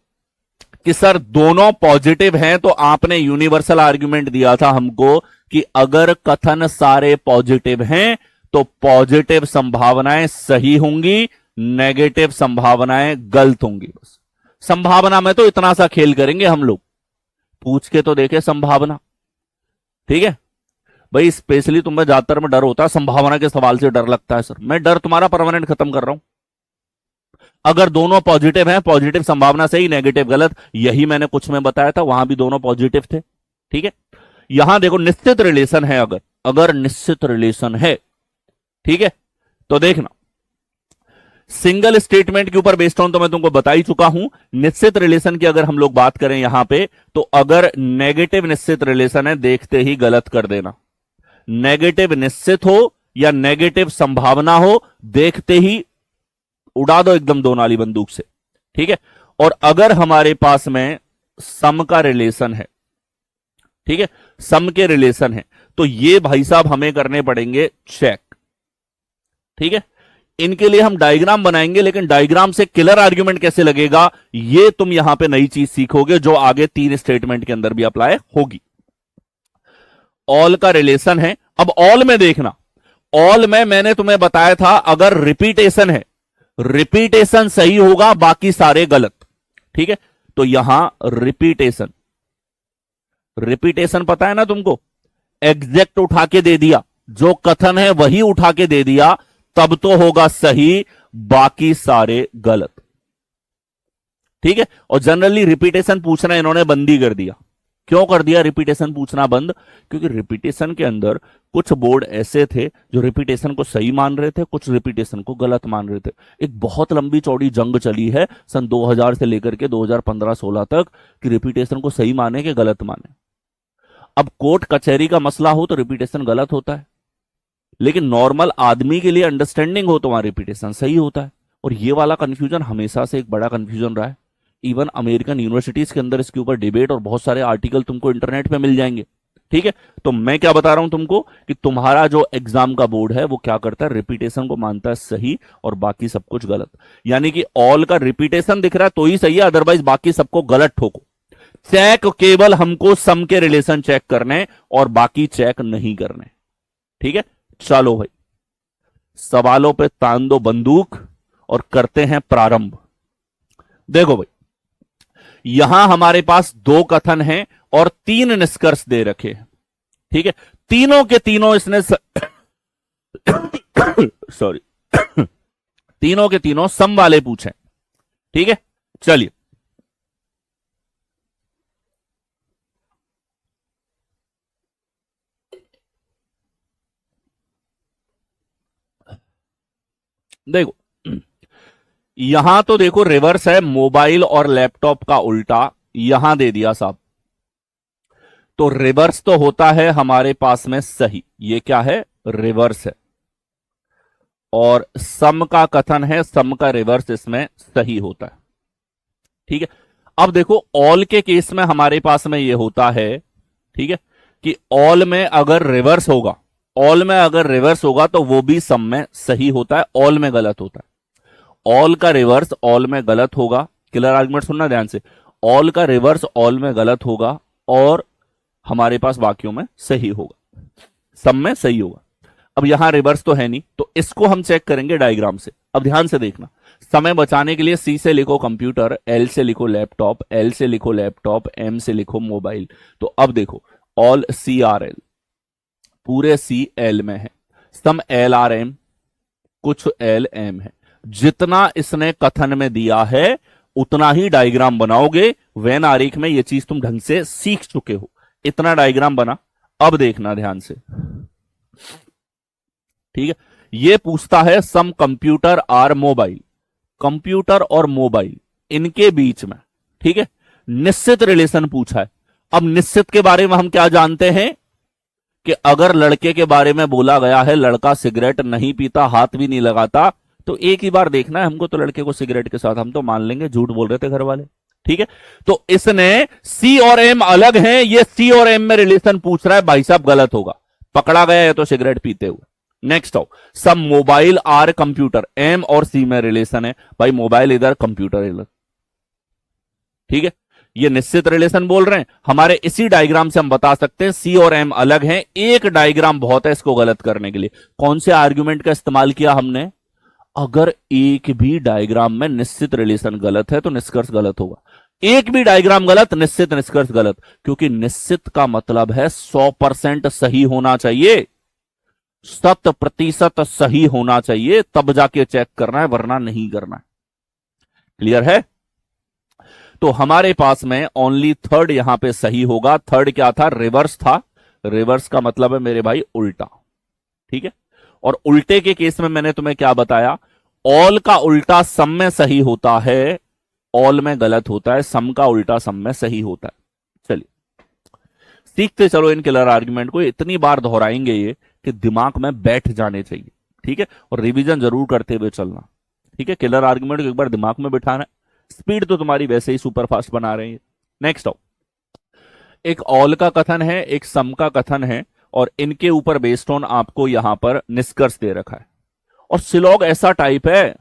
कि सर दोनों पॉजिटिव हैं, तो आपने यूनिवर्सल आर्ग्यूमेंट दिया था हमको कि अगर कथन सारे पॉजिटिव हैं तो पॉजिटिव संभावनाएं सही होंगी, नेगेटिव संभावनाएं गलत होंगी। बस संभावना में तो इतना सा खेल करेंगे हम लोग, पूछ के तो देखे संभावना। ठीक है भाई, स्पेशली तुम्हें ज्यादातर में डर होता है, संभावना के सवाल से डर लगता है। सर मैं डर तुम्हारा परमानेंट खत्म कर रहा हूं। अगर दोनों पॉजिटिव हैं, पॉजिटिव संभावना सही, नेगेटिव गलत, यही मैंने कुछ में बताया था, वहां भी दोनों पॉजिटिव थे। ठीक है, यहां देखो निश्चित रिलेशन है, अगर निश्चित रिलेशन है, ठीक है, तो देखना सिंगल स्टेटमेंट के ऊपर बेस्ड ऑन तो मैं तुमको बता ही चुका हूं। निश्चित रिलेशन की अगर हम लोग बात करें यहां पे, तो अगर नेगेटिव निश्चित रिलेशन है, देखते ही गलत कर देना। नेगेटिव निश्चित हो या नेगेटिव संभावना हो, देखते ही उड़ा दो एकदम दो नाली बंदूक से। ठीक है, और अगर हमारे पास में सम का रिलेशन है, ठीक है, सम के रिलेशन है, तो ये भाई साहब हमें करने पड़ेंगे चेक। ठीक है, इनके लिए हम डायग्राम बनाएंगे, लेकिन डायग्राम से किलर आर्ग्यूमेंट कैसे लगेगा ये तुम यहां पे नई चीज सीखोगे, जो आगे 3 स्टेटमेंट के अंदर भी अप्लाई होगी। ऑल का रिलेशन है। अब ऑल में देखना, ऑल में मैंने तुम्हें बताया था अगर रिपीटेशन है, रिपीटेशन सही होगा, बाकी सारे गलत। ठीक है, तो यहां रिपीटेशन, रिपीटेशन पता है ना तुमको, एग्जैक्ट उठा के दे दिया, जो कथन है वही उठा के दे दिया, तब तो होगा सही, बाकी सारे गलत। ठीक है, और जनरली रिपीटेशन पूछना इन्होंने बंद ही कर दिया। क्यों कर दिया रिपीटेशन पूछना बंद? क्योंकि रिपीटेशन के अंदर कुछ बोर्ड ऐसे थे जो रिपीटेशन को सही मान रहे थे, कुछ रिपीटेशन को गलत मान रहे थे। एक बहुत लंबी चौड़ी जंग चली है सन 2000 से लेकर के 2015-16 तक कि रिपीटेशन को सही माने कि गलत माने। अब कोर्ट कचहरी का मसला हो तो रिपीटेशन गलत होता है, लेकिन नॉर्मल आदमी के लिए अंडरस्टैंडिंग हो तो वहां रिपीटेशन सही होता है। और ये वाला कंफ्यूजन हमेशा से एक बड़ा कंफ्यूजन रहा है। इवन अमेरिकन यूनिवर्सिटीज के अंदर इसके ऊपर डिबेट और बहुत सारे आर्टिकल तुमको इंटरनेट पे मिल जाएंगे। ठीक है, तो मैं क्या बता रहा हूं तुमको कि तुम्हारा जो एग्जाम का बोर्ड है वो क्या करता है, रिपीटेशन को मानता है सही और बाकी सब कुछ गलत। यानी कि ऑल का रिपीटेशन दिख रहा है तो ही सही है, अदरवाइज बाकी सबको गलत ठोको। चेक केवल हमको सम के रिलेशन चेक करने और बाकी चेक नहीं करने। ठीक है, चलो भाई सवालों पे तान दो बंदूक और करते हैं प्रारंभ। देखो भाई, यहां हमारे पास 2 कथन हैं और 3 निष्कर्ष दे रखे हैं। ठीक है, तीनों के तीनों इसने सॉरी तीनों के तीनों सम वाले पूछे। ठीक है, चलिए देखो, यहां तो देखो रिवर्स है, मोबाइल और लैपटॉप का उल्टा यहां दे दिया साहब, तो रिवर्स तो होता है हमारे पास में सही। ये क्या है, रिवर्स है। और सम का कथन है, सम का रिवर्स इसमें सही होता है। ठीक है, अब देखो ऑल के केस में हमारे पास में ये होता है, ठीक है, कि ऑल में अगर रिवर्स होगा, ऑल में अगर रिवर्स होगा तो वो भी सम में सही होता है, ऑल में गलत होता है। ऑल का रिवर्स ऑल में गलत होगा। क्लियर आर्गुमेंट सुनना ध्यान से, ऑल का रिवर्स ऑल में गलत होगा और हमारे पास बाकियों में सही होगा, सम में सही होगा। अब यहां रिवर्स तो है नहीं, तो इसको हम चेक करेंगे डायग्राम से। अब ध्यान से देखना, समय बचाने के लिए सी से लिखो कंप्यूटर, एल से लिखो लैपटॉप, एल से लिखो लैपटॉप, एम से लिखो मोबाइल। तो अब देखो ऑल सी आर एल, पूरे सी एल में है, सम एल आर एम, कुछ एल एम है। जितना इसने कथन में दिया है उतना ही डायग्राम बनाओगे। वेन आरेख में यह चीज तुम ढंग से सीख चुके हो, इतना डायग्राम बना। अब देखना ध्यान से, ठीक है, यह पूछता है some computer are mobile, computer और मोबाइल इनके बीच में, ठीक है, निश्चित रिलेशन पूछा है। अब निश्चित के बारे में हम क्या जानते हैं कि अगर लड़के के बारे में बोला गया है लड़का सिगरेट नहीं पीता, हाथ भी नहीं लगाता, तो एक ही बार देखना है हमको, तो लड़के को सिगरेट के साथ हम तो मान लेंगे, झूठ बोल रहे थे घर वाले। ठीक है, तो इसने सी और एम अलग हैं, ये सी और एम में रिलेशन पूछ रहा है, भाई साहब गलत होगा, पकड़ा गया है तो सिगरेट पीते हुए। नेक्स्ट आओ, सम मोबाइल आर कंप्यूटर, एम और सी में रिलेशन है, भाई मोबाइल इधर कंप्यूटर इधर। ठीक है, ये निश्चित रिलेशन बोल रहे हैं। हमारे इसी डायग्राम से हम बता सकते हैं सी और एम अलग हैं। एक डायग्राम बहुत है इसको गलत करने के लिए। कौन से आर्ग्यूमेंट का इस्तेमाल किया हमने? अगर एक भी डायग्राम में निश्चित रिलेशन गलत है तो निष्कर्ष गलत होगा। एक भी डायग्राम गलत, निश्चित निष्कर्ष गलत, क्योंकि निश्चित का मतलब है 100% सही होना चाहिए, 100% सही होना चाहिए, तब जाके चेक करना है, वरना नहीं करना है। क्लियर है? तो हमारे पास में ओनली थर्ड यहां पे सही होगा। थर्ड क्या था? रिवर्स था। रिवर्स का मतलब है मेरे भाई उल्टा। ठीक है, और उल्टे के केस में मैंने तुम्हें क्या बताया? ऑल का उल्टा सम में सही होता है, ऑल में गलत होता है, सम का उल्टा सम में सही होता है। चलिए सीखते चलो इन क्लियर आर्ग्यूमेंट को, इतनी बार दोहराएंगे ये कि दिमाग में बैठ जाने चाहिए। ठीक है, और रिवीजन जरूर करते हुए चलना। ठीक है, किलर आर्गुमेंट को एक बार दिमाग में बिठाना है। स्पीड तो तुम्हारी वैसे ही सुपर फास्ट बना रही है। नेक्स्ट आओ, एक ऑल का कथन है, एक सम का कथन है, और इनके ऊपर बेस्ड ऑन आपको यहां पर निष्कर्ष दे रखा है। और सिलॉग ऐसा टाइप है,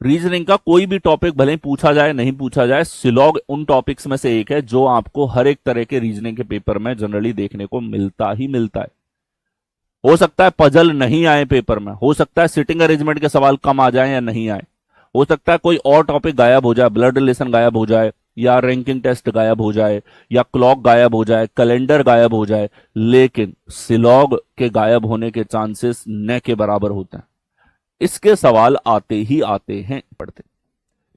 रीजनिंग का कोई भी टॉपिक भले ही पूछा जाए नहीं पूछा जाए, सिलॉग उन टॉपिक्स में से एक है जो आपको हर एक तरह के रीजनिंग के पेपर में जनरली देखने को मिलता ही मिलता है। हो सकता है पजल नहीं आए पेपर में, हो सकता है सिटिंग अरेंजमेंट के सवाल कम आ जाए या नहीं आए, हो सकता है कोई और टॉपिक गायब हो जाए, ब्लड रिलेशन गायब हो जाए, या रैंकिंग टेस्ट गायब हो जाए, या क्लॉक गायब हो जाए, कैलेंडर गायब हो जाए, लेकिन सिलॉग के गायब होने के चांसेस न के बराबर होते हैं। इसके सवाल आते ही आते हैं पढ़ते।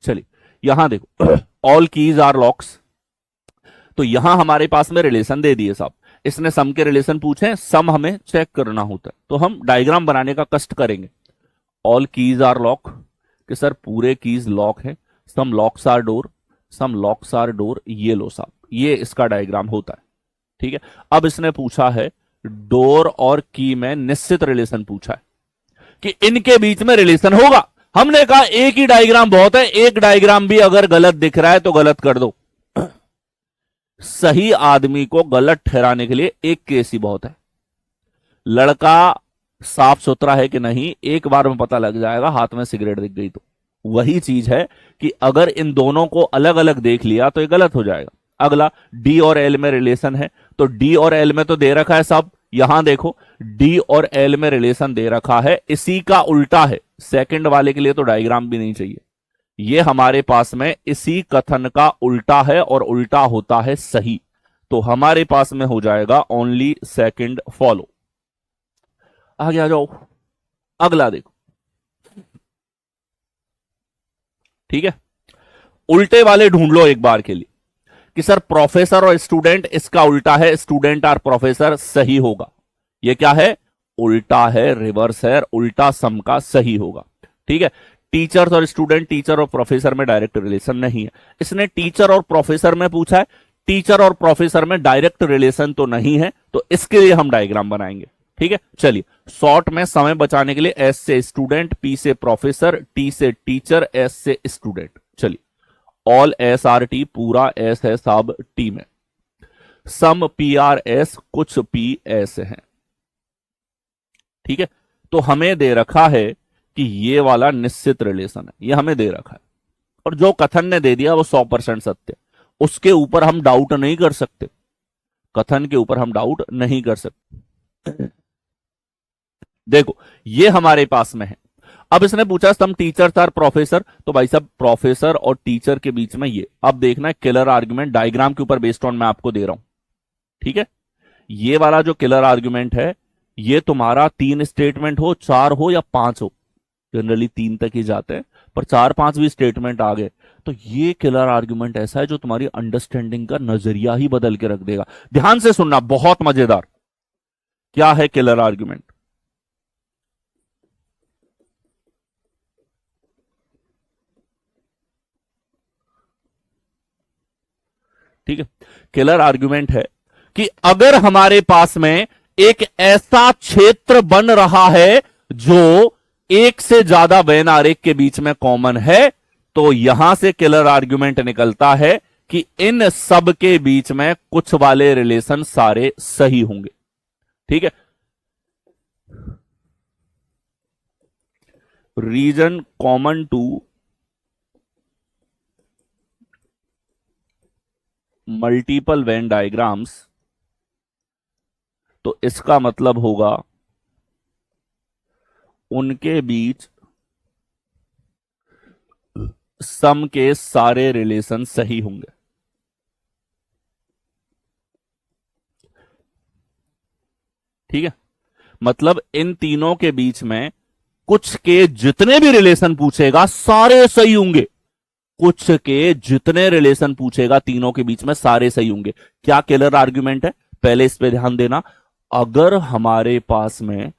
चलिए यहां देखो, ऑल कीज आर लॉक्स। तो यहां हमारे पास में रिलेशन दे दिए साहब, इसने सम के रिलेशन पूछे, सम हमें चेक करना होता है, तो हम डायग्राम बनाने का कष्ट करेंगे। ऑल कीज आर लॉक, कि सर पूरे कीज लॉक है, some locks are door, some locks are door, ये लो साहब, ये इसका डायग्राम होता है। ठीक है, अब इसने पूछा है डोर और की में निश्चित रिलेशन पूछा है कि इनके बीच में रिलेशन होगा। हमने कहा एक ही डायग्राम बहुत है, एक डायग्राम भी अगर गलत दिख रहा है तो गलत कर दो। सही आदमी को गलत ठहराने के लिए एक केस ही बहुत है। लड़का साफ सुथरा है कि नहीं एक बार में पता लग जाएगा, हाथ में सिगरेट दिख गई तो। वही चीज है कि अगर इन दोनों को अलग अलग देख लिया तो ये गलत हो जाएगा। अगला डी और एल में रिलेशन है, तो डी और एल में तो दे रखा है सब, यहां देखो डी और एल में रिलेशन दे रखा है, इसी का उल्टा है। सेकंड वाले के लिए तो डायग्राम भी नहीं चाहिए, ये हमारे पास में इसी कथन का उल्टा है और उल्टा होता है सही, तो हमारे पास में हो जाएगा ओनली सेकंड फॉलो। आगे आ जाओ, अगला देखो। ठीक है, उल्टे वाले ढूंढ लो एक बार के लिए कि सर प्रोफेसर और स्टूडेंट, इसका उल्टा है स्टूडेंट और प्रोफेसर, सही होगा। ये क्या है, उल्टा है, रिवर्स है, उल्टा सम का सही होगा। ठीक है, टीचर्स और स्टूडेंट, टीचर और प्रोफेसर में डायरेक्ट रिलेशन नहीं है। इसने टीचर और प्रोफेसर में पूछा है, टीचर और प्रोफेसर में डायरेक्ट रिलेशन तो नहीं है, तो इसके लिए हम डायग्राम बनाएंगे। ठीक है, चलिए शॉर्ट में समय बचाने के लिए एस से स्टूडेंट, पी से प्रोफेसर, टी से टीचर, एस से स्टूडेंट। चलिए ऑल एस आर टी, पूरा एस है साहब टी में, सम पी आर एस, कुछ पी एस है। ठीक है, तो हमें दे रखा है कि ये वाला निश्चित रिलेशन है, ये हमें दे रखा है, और जो कथन ने दे दिया वो 100% सत्य, उसके ऊपर हम डाउट नहीं कर सकते, कथन के ऊपर हम डाउट नहीं कर सकते। देखो ये हमारे पास में है। अब इसने पूछा सम टीचर्स आर प्रोफेसर, तो भाई साहब प्रोफेसर और टीचर के बीच में ये, अब देखना है किलर आर्गुमेंट डायग्राम के ऊपर बेस्ड ऑन मैं आपको दे रहा हूं। ठीक है, ये वाला जो किलर आर्गुमेंट है, ये तुम्हारा 3 स्टेटमेंट हो, 4 हो या 5 हो, जनरली 3 तक ही जाते हैं, पर 4-5 भी स्टेटमेंट आ गए तो ये किलर आर्गुमेंट ऐसा है जो तुम्हारी अंडरस्टैंडिंग का नजरिया ही बदल के रख देगा। ध्यान से सुनना, बहुत मजेदार। क्या है किलर आर्गुमेंट? ठीक है, किलर आर्गुमेंट है कि अगर हमारे पास में एक ऐसा क्षेत्र बन रहा है जो एक से ज्यादा वेन आरेख के बीच में कॉमन है, तो यहां से किलर आर्गुमेंट निकलता है कि इन सब के बीच में कुछ वाले रिलेशन सारे सही होंगे। ठीक है, region common to multiple Venn diagrams, तो इसका मतलब होगा उनके बीच सम के सारे रिलेशन सही होंगे। ठीक है, मतलब इन तीनों के बीच में कुछ के जितने भी रिलेशन पूछेगा सारे सही होंगे, कुछ के जितने रिलेशन पूछेगा तीनों के बीच में सारे सही होंगे। क्या किलर आर्गुमेंट है, पहले इस पे ध्यान देना। अगर हमारे पास में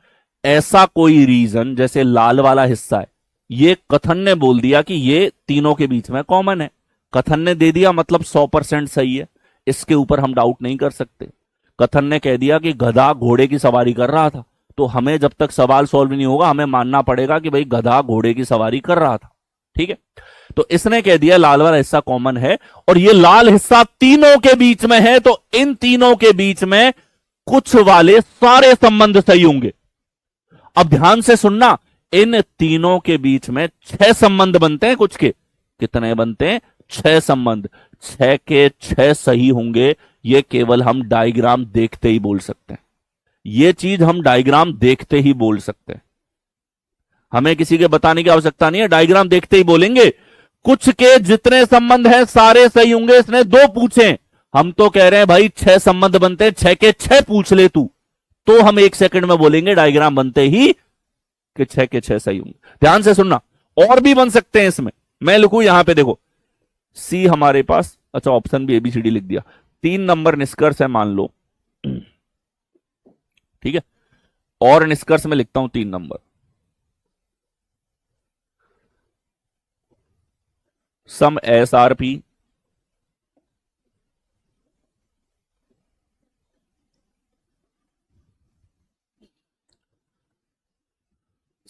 ऐसा कोई रीजन, जैसे लाल वाला हिस्सा है, ये कथन ने बोल दिया कि ये तीनों के बीच में कॉमन है, कथन ने दे दिया मतलब 100% सही है, इसके ऊपर हम डाउट नहीं कर सकते। कथन ने कह दिया कि गधा घोड़े की सवारी कर रहा था, तो हमें जब तक सवाल सॉल्व नहीं होगा हमें मानना पड़ेगा कि भाई गधा घोड़े की सवारी कर रहा था। ठीक है, तो इसने कह दिया लाल वाला हिस्सा कॉमन है और ये लाल हिस्सा तीनों के बीच में है, तो इन तीनों के बीच में कुछ वाले सारे संबंध सही होंगे। अब ध्यान से सुनना, इन तीनों के बीच में 6 संबंध बनते हैं। कुछ के कितने बनते हैं? 6 संबंध। 6 के 6 सही होंगे, ये केवल हम डायग्राम देखते ही बोल सकते हैं। ये चीज हम डायग्राम देखते ही बोल सकते हैं, हमें किसी के बताने की आवश्यकता नहीं है, डायग्राम देखते ही बोलेंगे। कुछ के जितने संबंध हैं सारे सही होंगे। इसने 2 पूछे, हम तो कह रहे हैं भाई 6 संबंध बनते हैं, 6 के 6 पूछ ले तू, तो हम 1 सेकंड में बोलेंगे डायग्राम बनते ही कि 6 के 6 सही होंगे। ध्यान से सुनना, और भी बन सकते हैं इसमें। मैं लिखूं यहां पे, देखो सी हमारे पास, अच्छा ऑप्शन भी ABCD लिख दिया। 3 नंबर निष्कर्ष है मान लो, ठीक है, और निष्कर्ष में लिखता हूं 3 नंबर। सम SRP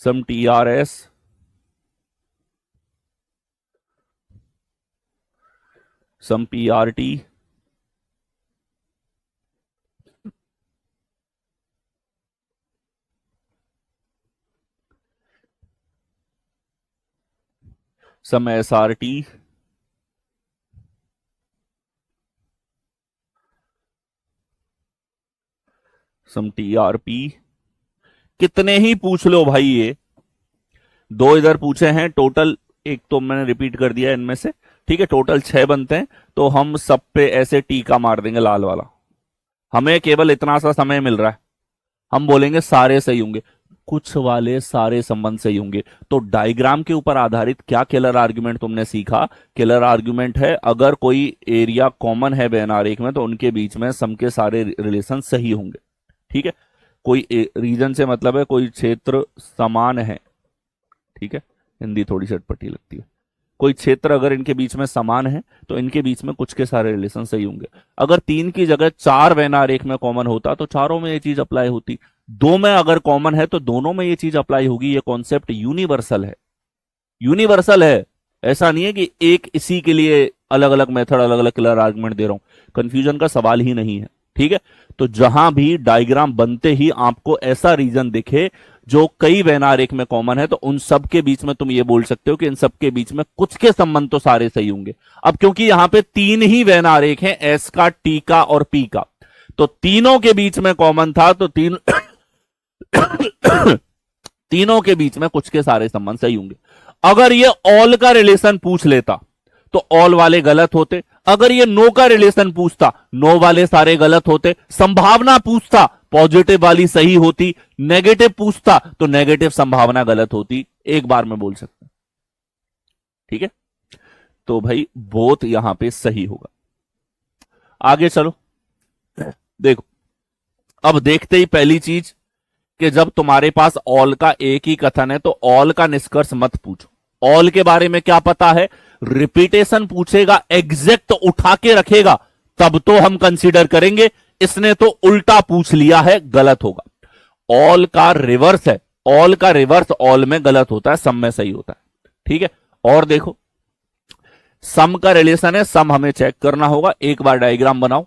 सम TRS सम PRT सम SRT सम TRP। कितने ही पूछ लो भाई, ये 2 इधर पूछे हैं टोटल, एक तो मैंने रिपीट कर दिया इनमें से, ठीक है, टोटल 6 बनते हैं। तो हम सब पे ऐसे टीका मार देंगे लाल वाला। हमें केवल इतना सा समय मिल रहा है, हम बोलेंगे सारे सही होंगे, कुछ वाले सारे संबंध सही होंगे। तो डायग्राम के ऊपर आधारित क्या किलर आर्गुमेंट तुमने सीखा? किलर आर्गुमेंट है अगर कोई एरिया कॉमन है वेन आरेख में तो उनके बीच में सम के सारे रिलेशन सही होंगे। ठीक है, कोई रीजन से मतलब है कोई क्षेत्र समान है, ठीक है, हिंदी थोड़ी सी अटपटी लगती है। कोई क्षेत्र अगर इनके बीच में समान है तो इनके बीच में कुछ के सारे रिलेशन सही होंगे। अगर 3 की जगह 4 वेन आरेख में कॉमन होता तो चारों में ये चीज अप्लाई होती। 2 में अगर कॉमन है तो दोनों में ये चीज अप्लाई होगी। ये कॉन्सेप्ट यूनिवर्सल है, यूनिवर्सल है। ऐसा नहीं है कि एक इसी के लिए अलग अलग मेथड, अलग अलग किलर आर्गुमेंट दे रहा हूं, कंफ्यूजन का सवाल ही नहीं है। ठीक है, तो जहां भी डायग्राम बनते ही आपको ऐसा रीजन दिखे जो कई वेन आरेख में कॉमन है तो उन सब के बीच में तुम ये बोल सकते हो कि इन सब के बीच में कुछ के संबंध तो सारे सही होंगे। अब क्योंकि यहां पे 3 ही वेन आरेख हैं, एस का, टी का और पी का, तो तीनों के बीच में कॉमन था तो तीनों के बीच में कुछ के सारे संबंध सही होंगे। अगर ये ऑल का रिलेशन पूछ लेता तो ऑल वाले गलत होते। अगर ये नो का रिलेशन पूछता, नो वाले सारे गलत होते। संभावना पूछता, पॉजिटिव वाली सही होती। नेगेटिव पूछता तो नेगेटिव संभावना गलत होती। एक बार में बोल सकते, ठीक है। तो भाई बोथ यहां पे सही होगा। आगे चलो, देखो अब देखते ही पहली चीज कि जब तुम्हारे पास ऑल का एक ही कथन है तो ऑल का निष्कर्ष मत पूछो। ऑल के बारे में क्या पता है? रिपीटेशन पूछेगा, एग्जैक्ट उठा के रखेगा, तब तो हम कंसीडर करेंगे। इसने तो उल्टा पूछ लिया है, गलत होगा। ऑल का रिवर्स है, ऑल का रिवर्स ऑल में गलत होता है, सम में सही होता है। ठीक है, और देखो सम का रिलेशन है, सम हमें चेक करना होगा। एक बार डायग्राम बनाओ।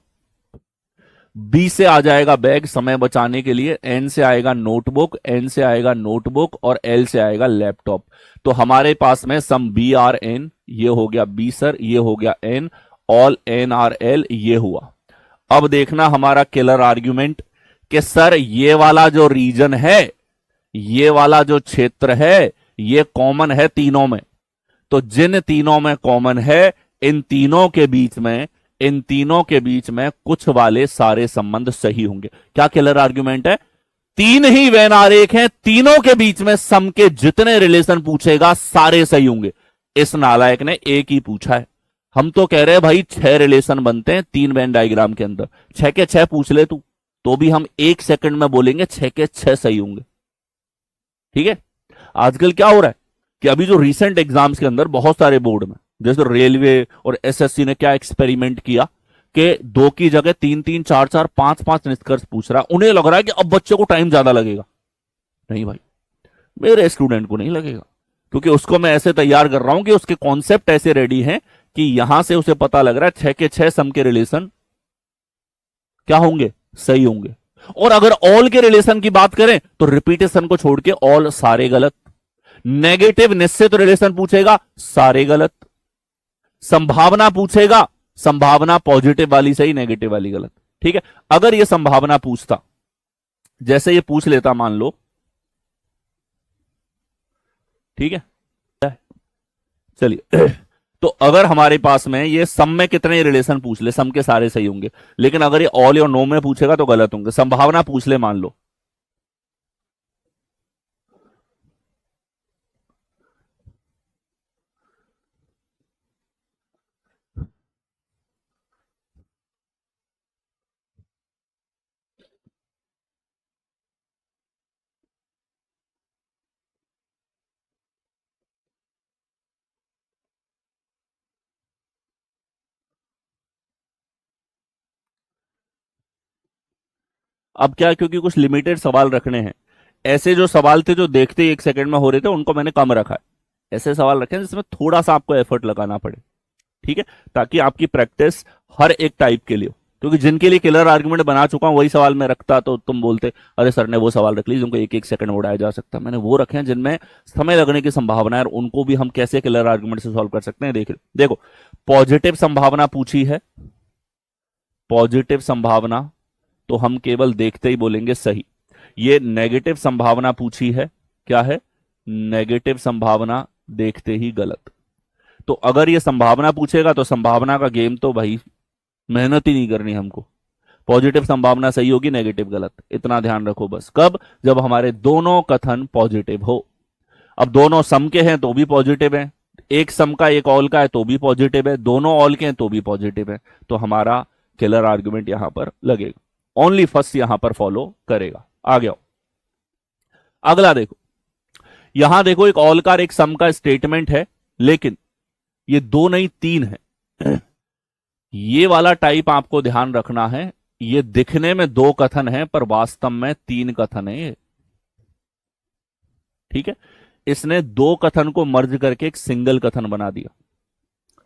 बी से आ जाएगा बैग समय बचाने के लिए, एन से आएगा नोटबुक, एन से आएगा नोटबुक और एल से आएगा लैपटॉप। तो हमारे पास में सम बी आर एन, ये हो गया बी सर, ये हो गया N, all N are L, ये हुआ। अब देखना हमारा किलर आर्ग्यूमेंट कि सर ये वाला जो रीजन है, ये वाला जो क्षेत्र है, ये कॉमन है तीनों में। तो जिन तीनों में कॉमन है, इन तीनों के बीच में कुछ वाले सारे संबंध सही होंगे। क्या किलर आर्ग्यूमेंट है? 3 ही वेन आरेख हैं, तीनों के बीच में सम के जितने रिलेशन पूछेगा सारे सही होंगे। इस नालायक ने एक ही पूछा है। हम तो कह रहे हैं भाई 6 रिलेशन बनते हैं 3 वेन डायग्राम के अंदर, 6 के 6 पूछ ले तू, तो भी हम 1 सेकंड में बोलेंगे 6 के 6 सही होंगे। ठीक है, आजकल क्या हो रहा है कि अभी जो रिसेंट एग्जाम्स के अंदर बहुत सारे बोर्ड में, जैसे रेलवे और एसएससी ने क्या एक्सपेरिमेंट किया कि 2 की जगह 3 3 4 4 5 5 निष्कर्ष पूछ रहा है। उन्हें लग रहा है कि अब बच्चे को टाइम ज्यादा लगेगा, नहीं भाई, मेरे स्टूडेंट को नहीं लगेगा, क्योंकि उसको मैं ऐसे तैयार कर रहा हूं कि उसके कॉन्सेप्ट ऐसे रेडी हैं कि यहां से उसे पता लग रहा है 6 के 6 सम के रिलेशन क्या होंगे, सही होंगे। और अगर ऑल के रिलेशन की बात करें तो रिपीटेशन को छोड़ के ऑल सारे गलत। नेगेटिव निश्चित रिलेशन पूछेगा, सारे गलत। संभावना पूछेगा, संभावना पॉजिटिव वाली सही, नेगेटिव वाली गलत। ठीक है, अगर यह संभावना पूछता, जैसे ये पूछ लेता मान लो, ठीक है, चलिए तो अगर हमारे पास में ये सम में कितने रिलेशन पूछ ले, सम के सारे सही होंगे, लेकिन अगर ये ऑल और नो में पूछेगा तो गलत होंगे। संभावना पूछ ले मान लो, अब क्या, क्योंकि कुछ लिमिटेड सवाल रखने हैं, ऐसे जो सवाल थे जो देखते ही 1 सेकंड में हो रहे थे उनको मैंने कम रखा है। ऐसे सवाल रखे हैं जिसमें थोड़ा सा आपको एफर्ट लगाना पड़े, ठीक है, ताकि आपकी प्रैक्टिस हर एक टाइप के लिए हो। क्योंकि जिनके लिए किलर आर्गुमेंट बना चुका हूं वही सवाल मैं रखता तो तुम बोलते अरे सर ने वो सवाल रख ली जिनको 1 1 सेकंड में उड़ाया जा सकता। मैंने वो रखे हैं जिनमें समय लगने की संभावना है और उनको भी हम कैसे किलर आर्गुमेंट से सॉल्व कर सकते हैं। देखो, पॉजिटिव संभावना पूछी है, पॉजिटिव संभावना तो हम केवल देखते ही बोलेंगे सही। ये नेगेटिव संभावना पूछी है, क्या है, नेगेटिव संभावना, देखते ही गलत। तो अगर ये संभावना पूछेगा तो संभावना का गेम तो भाई मेहनत ही नहीं करनी हमको। पॉजिटिव संभावना सही होगी, नेगेटिव गलत, इतना ध्यान रखो बस। कब, जब हमारे दोनों कथन पॉजिटिव हो। अब दोनों सम के हैं तो भी पॉजिटिव है, एक सम का एक ऑल का है तो भी पॉजिटिव है, दोनों ऑल के हैं तो भी पॉजिटिव है, तो हमारा किलर आर्गुमेंट यहां पर लगेगा। ओनली फर्स्ट यहां पर फॉलो करेगा। आ गया, अगला देखो, यहां देखो एक ऑल का एक सम का स्टेटमेंट है, लेकिन ये 2 नहीं 3 है। ये वाला टाइप आपको ध्यान रखना है, ये दिखने में 2 कथन है पर वास्तव में 3 कथन है ये। ठीक है, इसने 2 कथन को मर्ज करके एक सिंगल कथन बना दिया।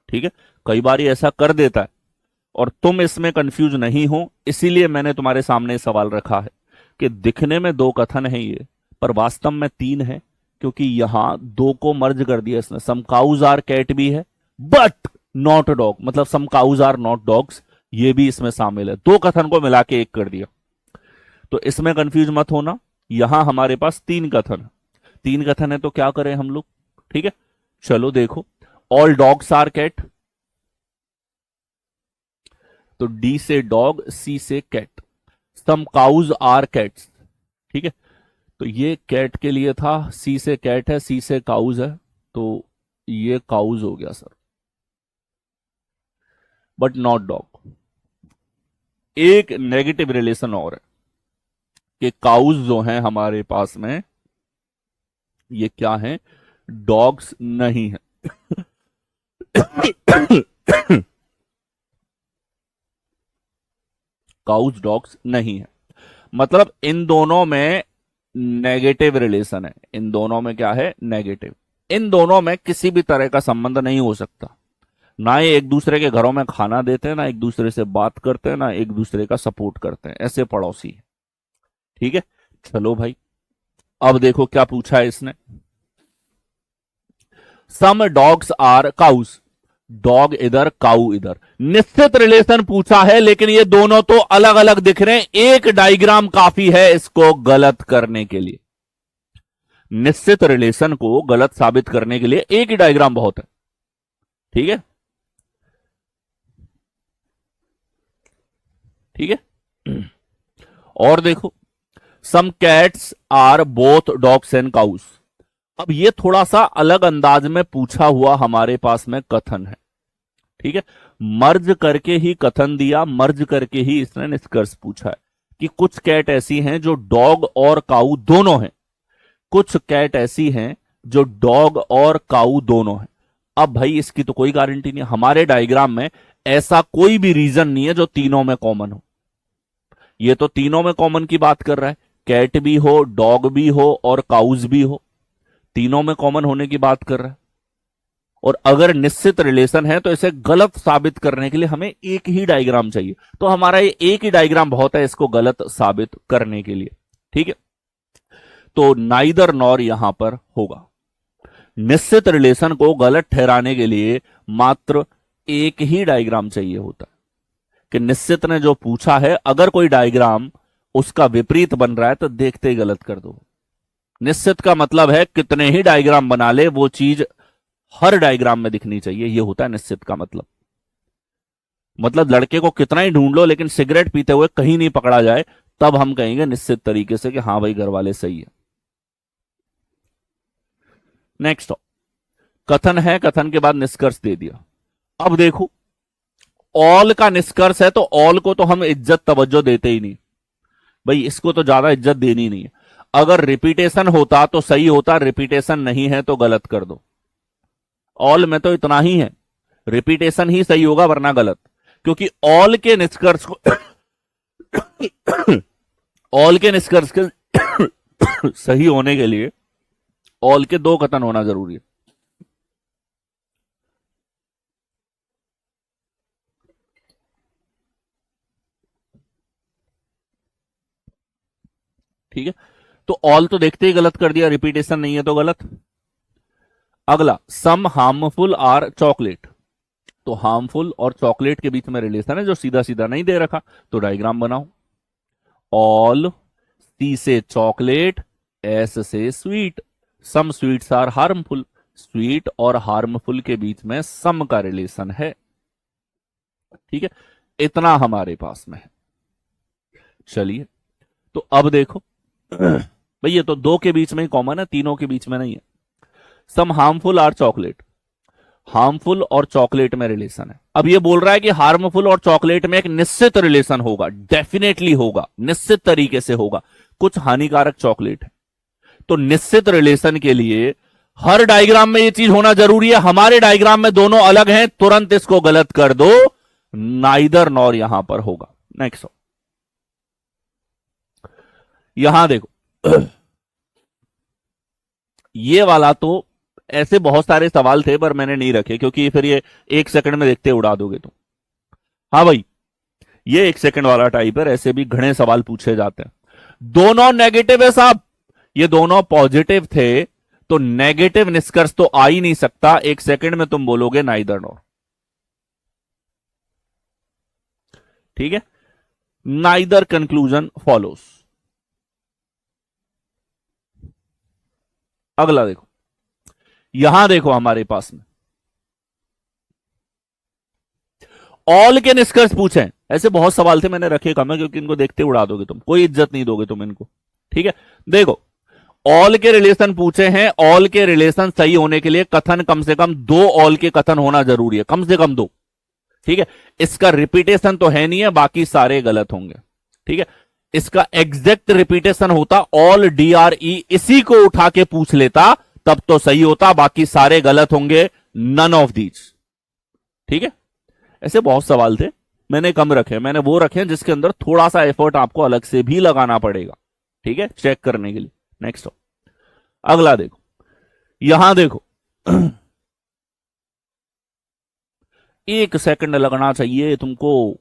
ठीक है, कई बार ये ऐसा कर देता है और तुम इसमें कंफ्यूज नहीं हो, इसीलिए मैंने तुम्हारे सामने सवाल रखा है कि दिखने में 2 कथन है ये पर वास्तव में 3 है, क्योंकि यहां 2 को मर्ज कर दिया इसने। सम काउज आर कैट भी है बट नॉट डॉग, मतलब सम काउज आर नॉट डॉग्स, ये भी इसमें शामिल है। 2 कथन को मिला के एक कर दिया, तो इसमें कंफ्यूज मत होना। यहां हमारे पास 3 कथन है, 3 कथन है तो क्या करें हम लोग। ठीक है, चलो देखो, ऑल डॉग्स आर कैट, तो डी से डॉग, सी से cat. Some cows are cats, ठीक है, तो ये कैट के लिए था, सी से कैट है, सी से काउज है, तो ये काउज हो गया सर, बट नॉट डॉग। एक नेगेटिव रिलेशन और है कि काउज जो है हमारे पास में ये क्या है, डॉग्स नहीं है। काउज डॉग्स नहीं है, मतलब इन दोनों में नेगेटिव रिलेशन है। इन दोनों में क्या है, नेगेटिव। इन दोनों में किसी भी तरह का संबंध नहीं हो सकता। ना ये एक दूसरे के घरों में खाना देते हैं, ना एक दूसरे से बात करते हैं, ना एक दूसरे का सपोर्ट करते हैं, ऐसे पड़ोसी है। ठीक है, चलो भाई, अब देखो क्या पूछा है इसने। Some dogs are cows, dog इधर काऊ इधर। निश्चित रिलेशन पूछा है लेकिन ये दोनों तो अलग अलग दिख रहे हैं, एक डायग्राम काफी है इसको गलत करने के लिए। निश्चित रिलेशन को गलत साबित करने के लिए एक ही डायग्राम बहुत है। ठीक है, ठीक है, और देखो, some cats are both dogs and cows. अब ये थोड़ा सा अलग अंदाज में पूछा हुआ हमारे पास में कथन है। ठीक है, मर्ज करके ही कथन दिया, मर्ज करके ही इसने निष्कर्ष पूछा है कि कुछ कैट ऐसी हैं जो डॉग और काऊ दोनों हैं, कुछ कैट ऐसी हैं जो डॉग और काऊ दोनों हैं। अब भाई इसकी तो कोई गारंटी नहीं, हमारे डायग्राम में ऐसा कोई भी रीजन नहीं है जो तीनों में कॉमन हो। ये तो तीनों में कॉमन की बात कर रहा है, कैट भी हो, डॉग भी हो और काउज भी हो, तीनों में कॉमन होने की बात कर रहा है। और अगर निश्चित रिलेशन है तो इसे गलत साबित करने के लिए हमें एक ही डायग्राम चाहिए। तो हमारा ये एक ही डायग्राम बहुत है इसको गलत साबित करने के लिए। ठीक है, तो नाइदर नॉर यहां पर होगा। निश्चित रिलेशन को गलत ठहराने के लिए मात्र एक ही डायग्राम चाहिए होता है कि निश्चित ने जो पूछा है अगर कोई डायग्राम उसका विपरीत बन रहा है तो देखते ही गलत कर दो। निश्चित का मतलब है कितने ही डायग्राम बना ले वो चीज हर डायग्राम में दिखनी चाहिए, ये होता है निश्चित का मतलब। मतलब लड़के को कितना ही ढूंढ लो लेकिन सिगरेट पीते हुए कहीं नहीं पकड़ा जाए तब हम कहेंगे निश्चित तरीके से कि हाँ भाई घर वाले सही है। नेक्स्ट कथन है, कथन के बाद निष्कर्ष दे दिया। अब देखो ऑल का निष्कर्ष है तो ऑल को तो हम इज्जत तवज्जो देते ही नहीं भाई, इसको तो ज्यादा इज्जत देनी नहीं है। अगर रिपीटेशन होता तो सही होता, रिपीटेशन नहीं है तो गलत कर दो। ऑल में तो इतना ही है, रिपीटेशन ही सही होगा वरना गलत, क्योंकि ऑल के निष्कर्ष को ऑल के निष्कर्ष के सही होने के लिए ऑल के दो कथन होना जरूरी है। ठीक है, तो ऑल तो देखते ही गलत कर दिया, रिपीटेशन नहीं है तो गलत। अगला सम हार्मफुल आर चॉकलेट, तो हार्मफुल और चॉकलेट के बीच में रिलेशन है जो सीधा सीधा नहीं दे रखा, तो डायग्राम बनाओ। ऑल सी से चॉकलेट, एस से sweet, some sweets are harmful, sweet और हार्मफुल के बीच में सम का रिलेशन है। ठीक है, इतना हमारे पास में है। चलिए तो अब देखो भाई ये तो दो के बीच में ही कॉमन है, तीनों के बीच में नहीं है। सम हार्मफुल आर चॉकलेट, हार्मफुल और चॉकलेट में रिलेशन है। अब ये बोल रहा है कि हार्मफुल और चॉकलेट में एक निश्चित रिलेशन होगा, डेफिनेटली होगा, निश्चित तरीके से होगा, कुछ हानिकारक चॉकलेट है। तो निश्चित रिलेशन के लिए हर डायग्राम में ये चीज होना जरूरी है। हमारे डायग्राम में दोनों अलग हैं, तुरंत इसको गलत कर दो, नाइदर नॉर यहां पर होगा। नेक्स्ट यहां देखो ये वाला तो ऐसे बहुत सारे सवाल थे पर मैंने नहीं रखे क्योंकि फिर ये एक सेकंड में देखते उड़ा दोगे तुम। हाँ भाई ये एक सेकंड वाला टाइप है, ऐसे भी घणे सवाल पूछे जाते हैं। दोनों नेगेटिव है साहब, ये दोनों पॉजिटिव थे तो नेगेटिव निष्कर्ष तो आ ही नहीं सकता। एक सेकंड में तुम बोलोगे नाइदर नॉर। ठीक है, नाइदर कंक्लूजन फॉलोस। अगला देखो, यहां देखो हमारे पास में ऑल के निष्कर्ष पूछे, ऐसे बहुत सवाल थे, मैंने रखे कम है क्योंकि इनको देखते उड़ा दोगे तुम, कोई इज्जत नहीं दोगे तुम इनको। ठीक है, देखो ऑल के रिलेशन पूछे हैं, ऑल के रिलेशन सही होने के लिए कथन कम से कम दो ऑल के कथन होना जरूरी है, कम से कम दो। ठीक है, इसका रिपीटेशन तो है नहीं है, बाकी सारे गलत होंगे। ठीक है, इसका एग्जैक्ट रिपीटेशन होता ऑल DRE, इसी को उठा के पूछ लेता तब तो सही होता, बाकी सारे गलत होंगे, नन ऑफ दीज। ठीक है, ऐसे बहुत सवाल थे, मैंने कम रखे, मैंने वो रखे जिसके अंदर थोड़ा सा एफर्ट आपको अलग से भी लगाना पड़ेगा। ठीक है, चेक करने के लिए। नेक्स्ट अगला देखो, यहां देखो एक सेकंड लगना चाहिए तुमको,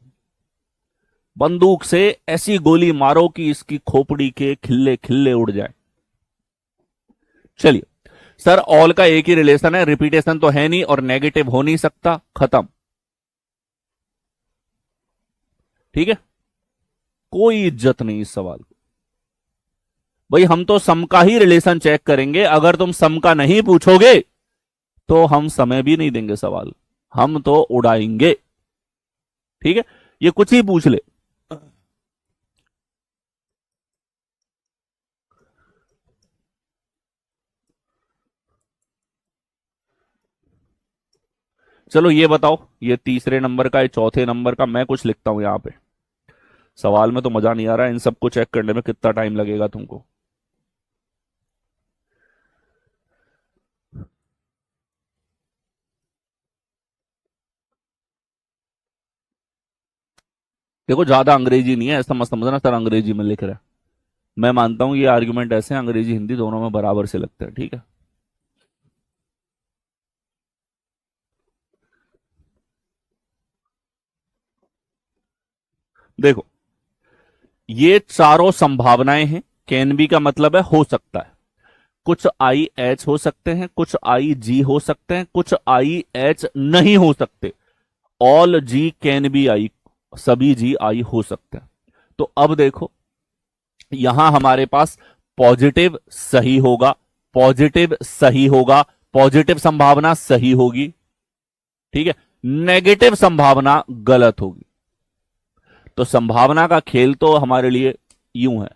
बंदूक से ऐसी गोली मारो कि इसकी खोपड़ी के खिल्ले खिल्ले उड़ जाए। चलिए सर ऑल का एक ही रिलेशन है, रिपीटेशन तो है नहीं और नेगेटिव हो नहीं सकता, खत्म। ठीक है, कोई इज्जत नहीं इस सवाल को। भाई हम तो सम का ही रिलेशन चेक करेंगे, अगर तुम सम का नहीं पूछोगे तो हम समय भी नहीं देंगे सवाल, हम तो उड़ाएंगे। ठीक है, ये कुछ ही पूछ ले। चलो ये बताओ, ये तीसरे नंबर का, ये चौथे नंबर का, मैं कुछ लिखता हूं यहां पे। सवाल में तो मजा नहीं आ रहा, इन सबको चेक करने में कितना टाइम लगेगा तुमको। देखो ज्यादा अंग्रेजी नहीं है, ऐसा मत समझना सर अंग्रेजी में लिख रहा है। मैं मानता हूं ये आर्ग्यूमेंट ऐसे हैं, अंग्रेजी हिंदी दोनों में बराबर से लगता है। ठीक है, देखो ये चारों संभावनाएं हैं। कैन बी का मतलब है हो सकता है। कुछ आई एच हो सकते हैं, कुछ आई जी हो सकते हैं, कुछ आई एच नहीं हो सकते। All G can be I, सभी जी आई हो सकते हैं। तो अब देखो यहां हमारे पास पॉजिटिव सही होगा, पॉजिटिव सही होगा, पॉजिटिव संभावना सही होगी। ठीक है, नेगेटिव संभावना गलत होगी। तो संभावना का खेल तो हमारे लिए यूं है।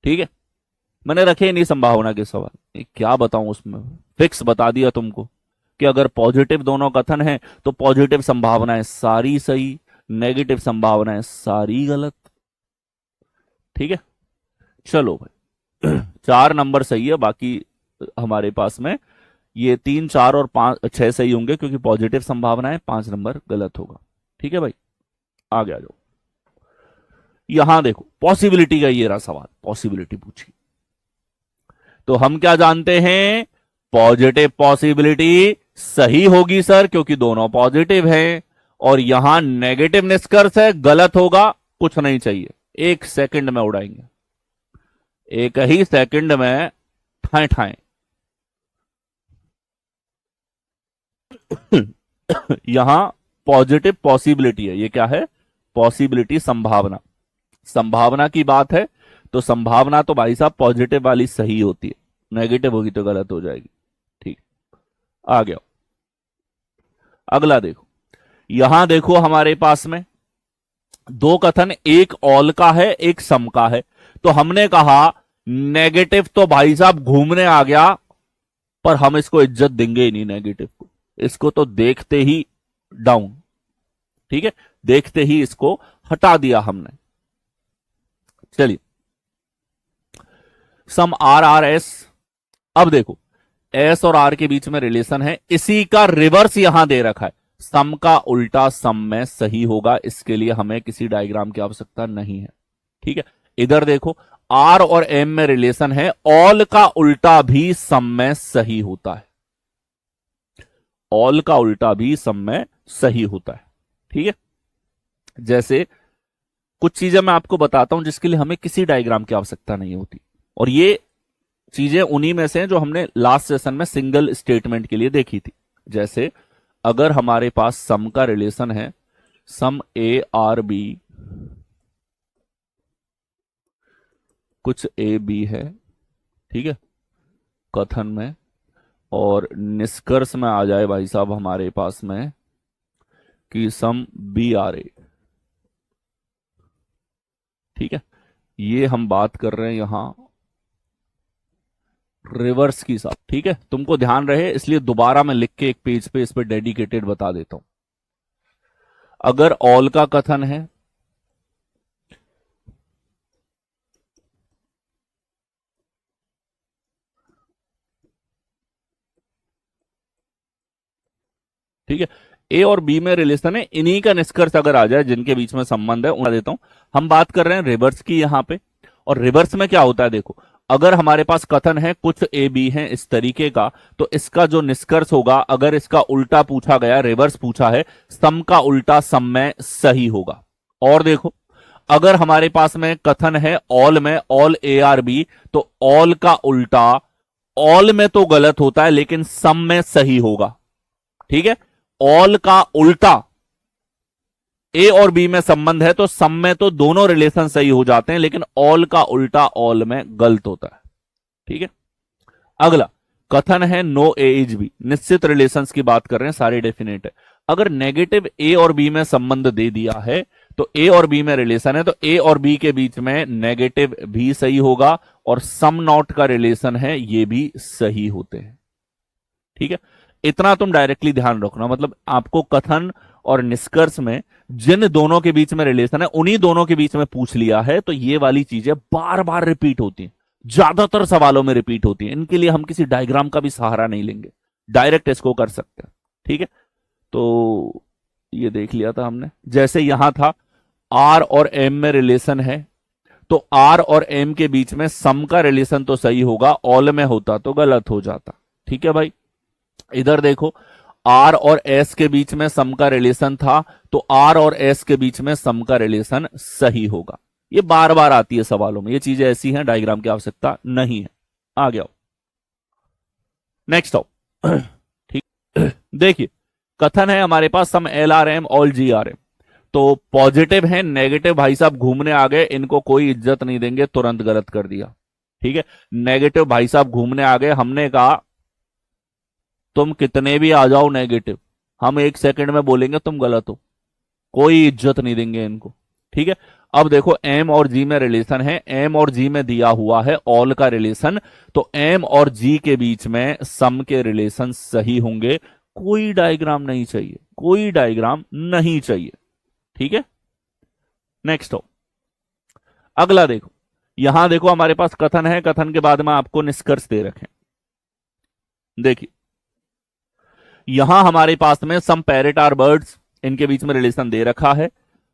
ठीक है, मैंने रखे नहीं संभावना के सवाल, क्या बताऊं उसमें, फिक्स बता दिया तुमको कि अगर पॉजिटिव दोनों कथन है तो पॉजिटिव संभावनाएं सारी सही, नेगेटिव संभावनाएं सारी गलत। ठीक है, चलो भाई 4 नंबर सही है, बाकी हमारे पास में ये 3, 4 और 5, 6 सही होंगे क्योंकि पॉजिटिव संभावना है, 5 नंबर गलत होगा। ठीक है भाई, आगे आ जाओ। यहां देखो पॉसिबिलिटी का ये रहा सवाल, पॉसिबिलिटी पूछी। तो हम क्या जानते हैं, पॉजिटिव पॉसिबिलिटी सही होगी सर क्योंकि दोनों पॉजिटिव हैं, और यहां नेगेटिव निष्कर्ष है गलत होगा, कुछ नहीं चाहिए, 1 सेकंड में उड़ाएंगे, एक ही सेकंड में ठाए ठाए। यहां पॉजिटिव पॉसिबिलिटी है, ये क्या है, पॉसिबिलिटी संभावना, संभावना की बात है। तो संभावना तो भाई साहब पॉजिटिव वाली सही होती है, नेगेटिव होगी तो गलत हो जाएगी। ठीक, आ गया। अगला देखो, यहां देखो हमारे पास में 2 कथन, एक ऑल का है एक सम का है। तो हमने कहा नेगेटिव तो भाई साहब घूमने आ गया, पर हम इसको इज्जत देंगे ही नहीं नेगेटिव को, इसको तो देखते ही डाउन। ठीक है, देखते ही इसको हटा दिया हमने। चलिए, सम आर आर एस। अब देखो एस और आर के बीच में रिलेशन है, इसी का रिवर्स यहां दे रखा है, सम का उल्टा सम में सही होगा, इसके लिए हमें किसी डायग्राम की आवश्यकता नहीं है। ठीक है, इधर देखो आर और एम में रिलेशन है, ऑल का उल्टा भी सम में सही होता है, ऑल का उल्टा भी सम में सही होता है। ठीक है, जैसे कुछ चीजें मैं आपको बताता हूं जिसके लिए हमें किसी डायग्राम की आवश्यकता नहीं होती, और ये चीजें उन्हीं में से हैं जो हमने लास्ट सेशन में सिंगल स्टेटमेंट के लिए देखी थी। जैसे अगर हमारे पास सम का रिलेशन है, सम ए आर बी, कुछ ए बी है, ठीक है, कथन में, और निष्कर्ष में आ जाए भाई साहब हमारे पास में कि सम बी आर ए। ठीक है, ये हम बात कर रहे हैं यहां रिवर्स की साहब। ठीक है, तुमको ध्यान रहे इसलिए दोबारा मैं लिख के एक पेज पे इस पे डेडिकेटेड बता देता हूं। अगर ऑल का कथन है, ठीक है, ए और बी में रिलेशन है, इन्हीं का निष्कर्ष अगर आ जाए जिनके बीच में संबंध है उन्हें देता हूं। हम बात कर रहे हैं रिवर्स की यहां पे, और रिवर्स में क्या होता है देखो, अगर हमारे पास कथन है कुछ ए बी है इस तरीके का, तो इसका जो निष्कर्ष होगा, अगर इसका उल्टा पूछा गया, रिवर्स पूछा है, सम का उल्टा सम में सही होगा। और देखो अगर हमारे पास में कथन है ऑल में, ऑल ए आर बी, तो ऑल का उल्टा ऑल में तो गलत होता है लेकिन सम में सही होगा। ठीक है, ऑल का उल्टा ए और बी में संबंध है तो सम में तो दोनों रिलेशन सही हो जाते हैं, लेकिन ऑल का उल्टा ऑल में गलत होता है। ठीक है, अगला कथन है नो ए इज बी, निश्चित रिलेशंस की बात कर रहे हैं, सारे डेफिनेट है। अगर नेगेटिव ए और बी में संबंध दे दिया है तो ए और बी में रिलेशन है, तो ए और बी के बीच में नेगेटिव भी सही होगा, और सम नॉट का रिलेशन है ये भी सही होते हैं। ठीक है, इतना तुम डायरेक्टली ध्यान रखना, मतलब आपको कथन और निष्कर्ष में जिन दोनों के बीच में रिलेशन है उन्हीं दोनों के बीच में पूछ लिया है, तो ये वाली चीजें बार बार रिपीट होती हैं, ज्यादातर सवालों में रिपीट होती हैं। इनके लिए हम किसी डायग्राम का भी सहारा नहीं लेंगे, डायरेक्ट इसको कर सकते हैं। ठीक है, तो ये देख लिया था हमने। जैसे यहां था आर और एम में रिलेशन है, तो आर और एम के बीच में सम का रिलेशन तो सही होगा, ऑल में होता तो गलत हो जाता। ठीक है भाई, इधर देखो आर और एस के बीच में सम का रिलेशन था, तो आर और एस के बीच में सम का रिलेशन सही होगा। ये बार बार आती है सवालों में, ये चीजें ऐसी हैं, डायग्राम की आवश्यकता नहीं है। आ गया, नेक्स्ट आओ। ठीक, देखिए कथन है हमारे पास some L are M all G are M, तो पॉजिटिव है, नेगेटिव भाई साहब घूमने आ गए, इनको कोई इज्जत नहीं देंगे, तुरंत गलत कर दिया। ठीक है, नेगेटिव भाई साहब घूमने आ गए, हमने कहा तुम कितने भी आ जाओ नेगेटिव, हम 1 सेकंड में बोलेंगे तुम गलत हो, कोई इज्जत नहीं देंगे इनको। ठीक है, अब देखो एम और जी में रिलेशन है, एम और जी में दिया हुआ है ऑल का रिलेशन, तो एम और जी के बीच में सम के रिलेशन सही होंगे, कोई डायग्राम नहीं चाहिए, कोई डायग्राम नहीं चाहिए। ठीक है, नेक्स्ट हो, अगला देखो, यहां देखो हमारे पास कथन है, कथन के बाद में आपको निष्कर्ष दे रखे। देखिए यहां हमारे पास में सम पैरेट आर बर्ड्स, इनके बीच में रिलेशन दे रखा है,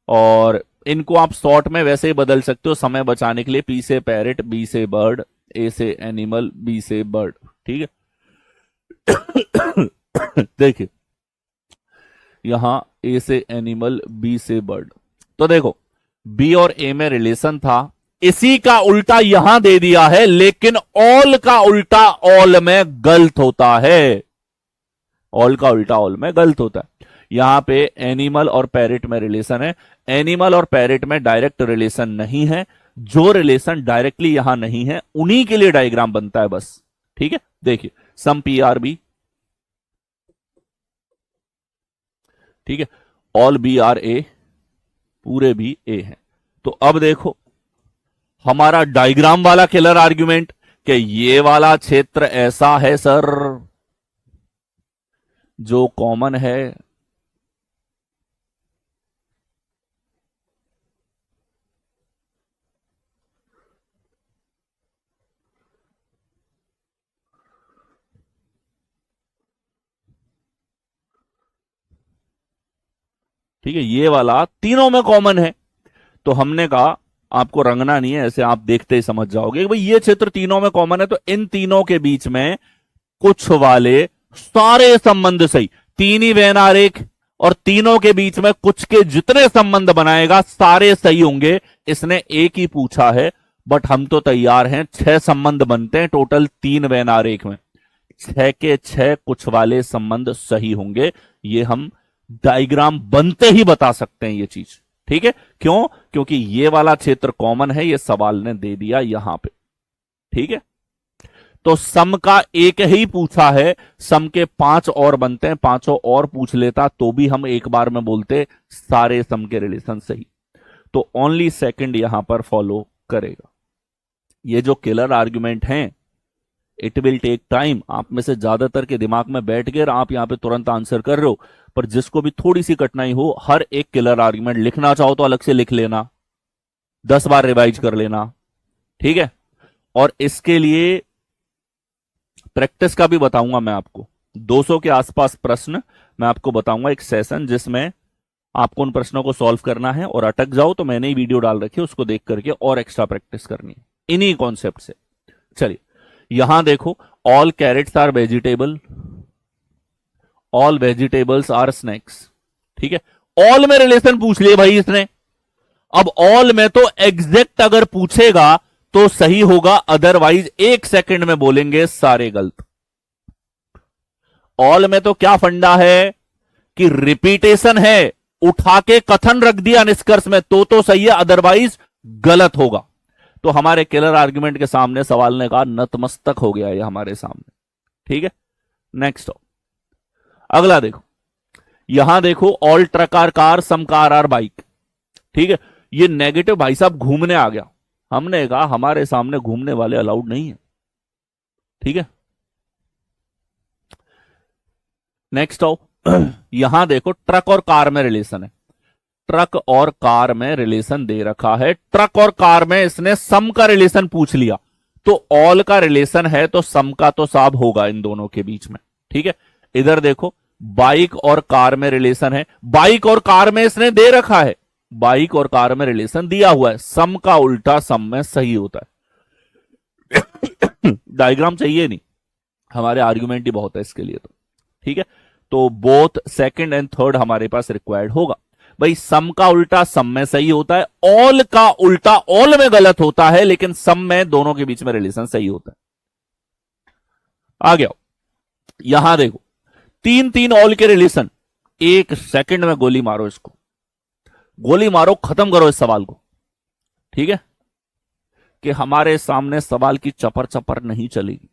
और इनको आप शॉर्ट में वैसे ही बदल सकते हो समय बचाने के लिए, पी से पैरेट, बी से बर्ड, ए से एनिमल, बी से बर्ड। ठीक है देखिए यहां ए से एनिमल, बी से बर्ड, तो देखो बी और ए में रिलेशन था, इसी का उल्टा यहां दे दिया है, लेकिन ऑल का उल्टा ऑल में गलत होता है, ऑल का उल्टा ऑल में गलत होता है। यहां पे एनिमल और पैरेट में रिलेशन है, एनिमल और पैरेट में डायरेक्ट रिलेशन नहीं है, जो रिलेशन डायरेक्टली यहां नहीं है उन्हीं के लिए डायग्राम बनता है बस। ठीक है, देखिए सम पी आर बी, ठीक है, ऑल बी आर ए, पूरे भी ए हैं। तो अब देखो हमारा डायग्राम वाला किलर आर्ग्यूमेंट कि ये वाला क्षेत्र ऐसा है सर जो कॉमन है, ठीक है, ये वाला तीनों में कॉमन है, तो हमने कहा आपको रंगना नहीं है, ऐसे आप देखते ही समझ जाओगे कि भाई ये क्षेत्र तीनों में कॉमन है, तो इन तीनों के बीच में कुछ वाले सारे संबंध सही, तीन ही वेन आरेख और तीनों के बीच में कुछ के जितने संबंध बनाएगा सारे सही होंगे। इसने एक ही पूछा है, बट हम तो तैयार हैं, 6 संबंध बनते हैं टोटल 3 वेन आरेख में, 6 के 6 कुछ वाले संबंध सही होंगे, ये हम डायग्राम बनते ही बता सकते हैं ये चीज। ठीक है, क्यों? क्योंकि ये वाला क्षेत्र कॉमन है, ये सवाल ने दे दिया यहां पे। ठीक है, तो सम का एक ही पूछा है, सम के 5 और बनते हैं, 5 और पूछ लेता तो भी हम एक बार में बोलते सारे सम के रिलेशन सही। तो ओनली सेकंड यहां पर फॉलो करेगा। ये जो किलर आर्ग्यूमेंट हैं, इट विल टेक टाइम, आप में से ज्यादातर के दिमाग में बैठ गए, आप यहां पे तुरंत आंसर कर रहे हो, पर जिसको भी थोड़ी सी कठिनाई हो, हर एक किलर आर्ग्यूमेंट लिखना चाहो तो अलग से लिख लेना, 10 बार रिवाइज कर लेना। ठीक है, और इसके लिए प्रैक्टिस का भी बताऊंगा मैं आपको, 200 के आसपास प्रश्न मैं आपको बताऊंगा, एक सेशन जिसमें आपको उन प्रश्नों को सॉल्व करना है, और अटक जाओ तो मैंने ही वीडियो डाल रखी है, उसको देख करके और एक्स्ट्रा प्रैक्टिस करनी है इन्हीं कॉन्सेप्ट से। चलिए यहां देखो, all carrots are vegetable, all vegetables are snacks. ठीक है, ऑल में रिलेशन पूछ लिए भाई इसने, अब ऑल में तो एग्जैक्ट अगर पूछेगा तो सही होगा, अदरवाइज 1 सेकंड में बोलेंगे सारे गलत। ऑल में तो क्या फंडा है कि रिपीटेशन है, उठा के कथन रख दिया निष्कर्ष में तो सही है, अदरवाइज गलत होगा। तो हमारे किलर आर्ग्यूमेंट के सामने सवाल ने कहा नतमस्तक हो गया ये हमारे सामने। ठीक है, नेक्स्ट हो, अगला देखो, यहां देखो all truck are car, some car are bike. ठीक है, ये नेगेटिव भाई साहब घूमने आ गया, हमने कहा हमारे सामने घूमने वाले अलाउड नहीं है। ठीक है, नेक्स्ट आओ, यहां देखो ट्रक और कार में रिलेशन है, ट्रक और कार में रिलेशन दे रखा है, ट्रक और कार में इसने सम का रिलेशन पूछ लिया, तो ऑल का रिलेशन है तो सम का तो साब होगा इन दोनों के बीच में। ठीक है, इधर देखो बाइक और कार में रिलेशन है, बाइक और कार में इसने दे रखा है, बाइक और कार में रिलेशन दिया हुआ है, सम का उल्टा सम में सही होता है। डायग्राम चाहिए नहीं, हमारे आर्गुमेंट ही बहुत है इसके लिए तो। ठीक है, तो बोथ सेकंड एंड थर्ड हमारे पास रिक्वायर्ड होगा। भाई सम का उल्टा सम में सही होता है, ऑल का उल्टा ऑल में गलत होता है, लेकिन सम में दोनों के बीच में रिलेशन सही होता है। आ गया, यहां देखो तीन तीन ऑल के रिलेशन, एक सेकंड में गोली मारो इसको, गोली मारो, खत्म करो इस सवाल को। ठीक है, कि हमारे सामने सवाल की चपर चपर नहीं चलेगी।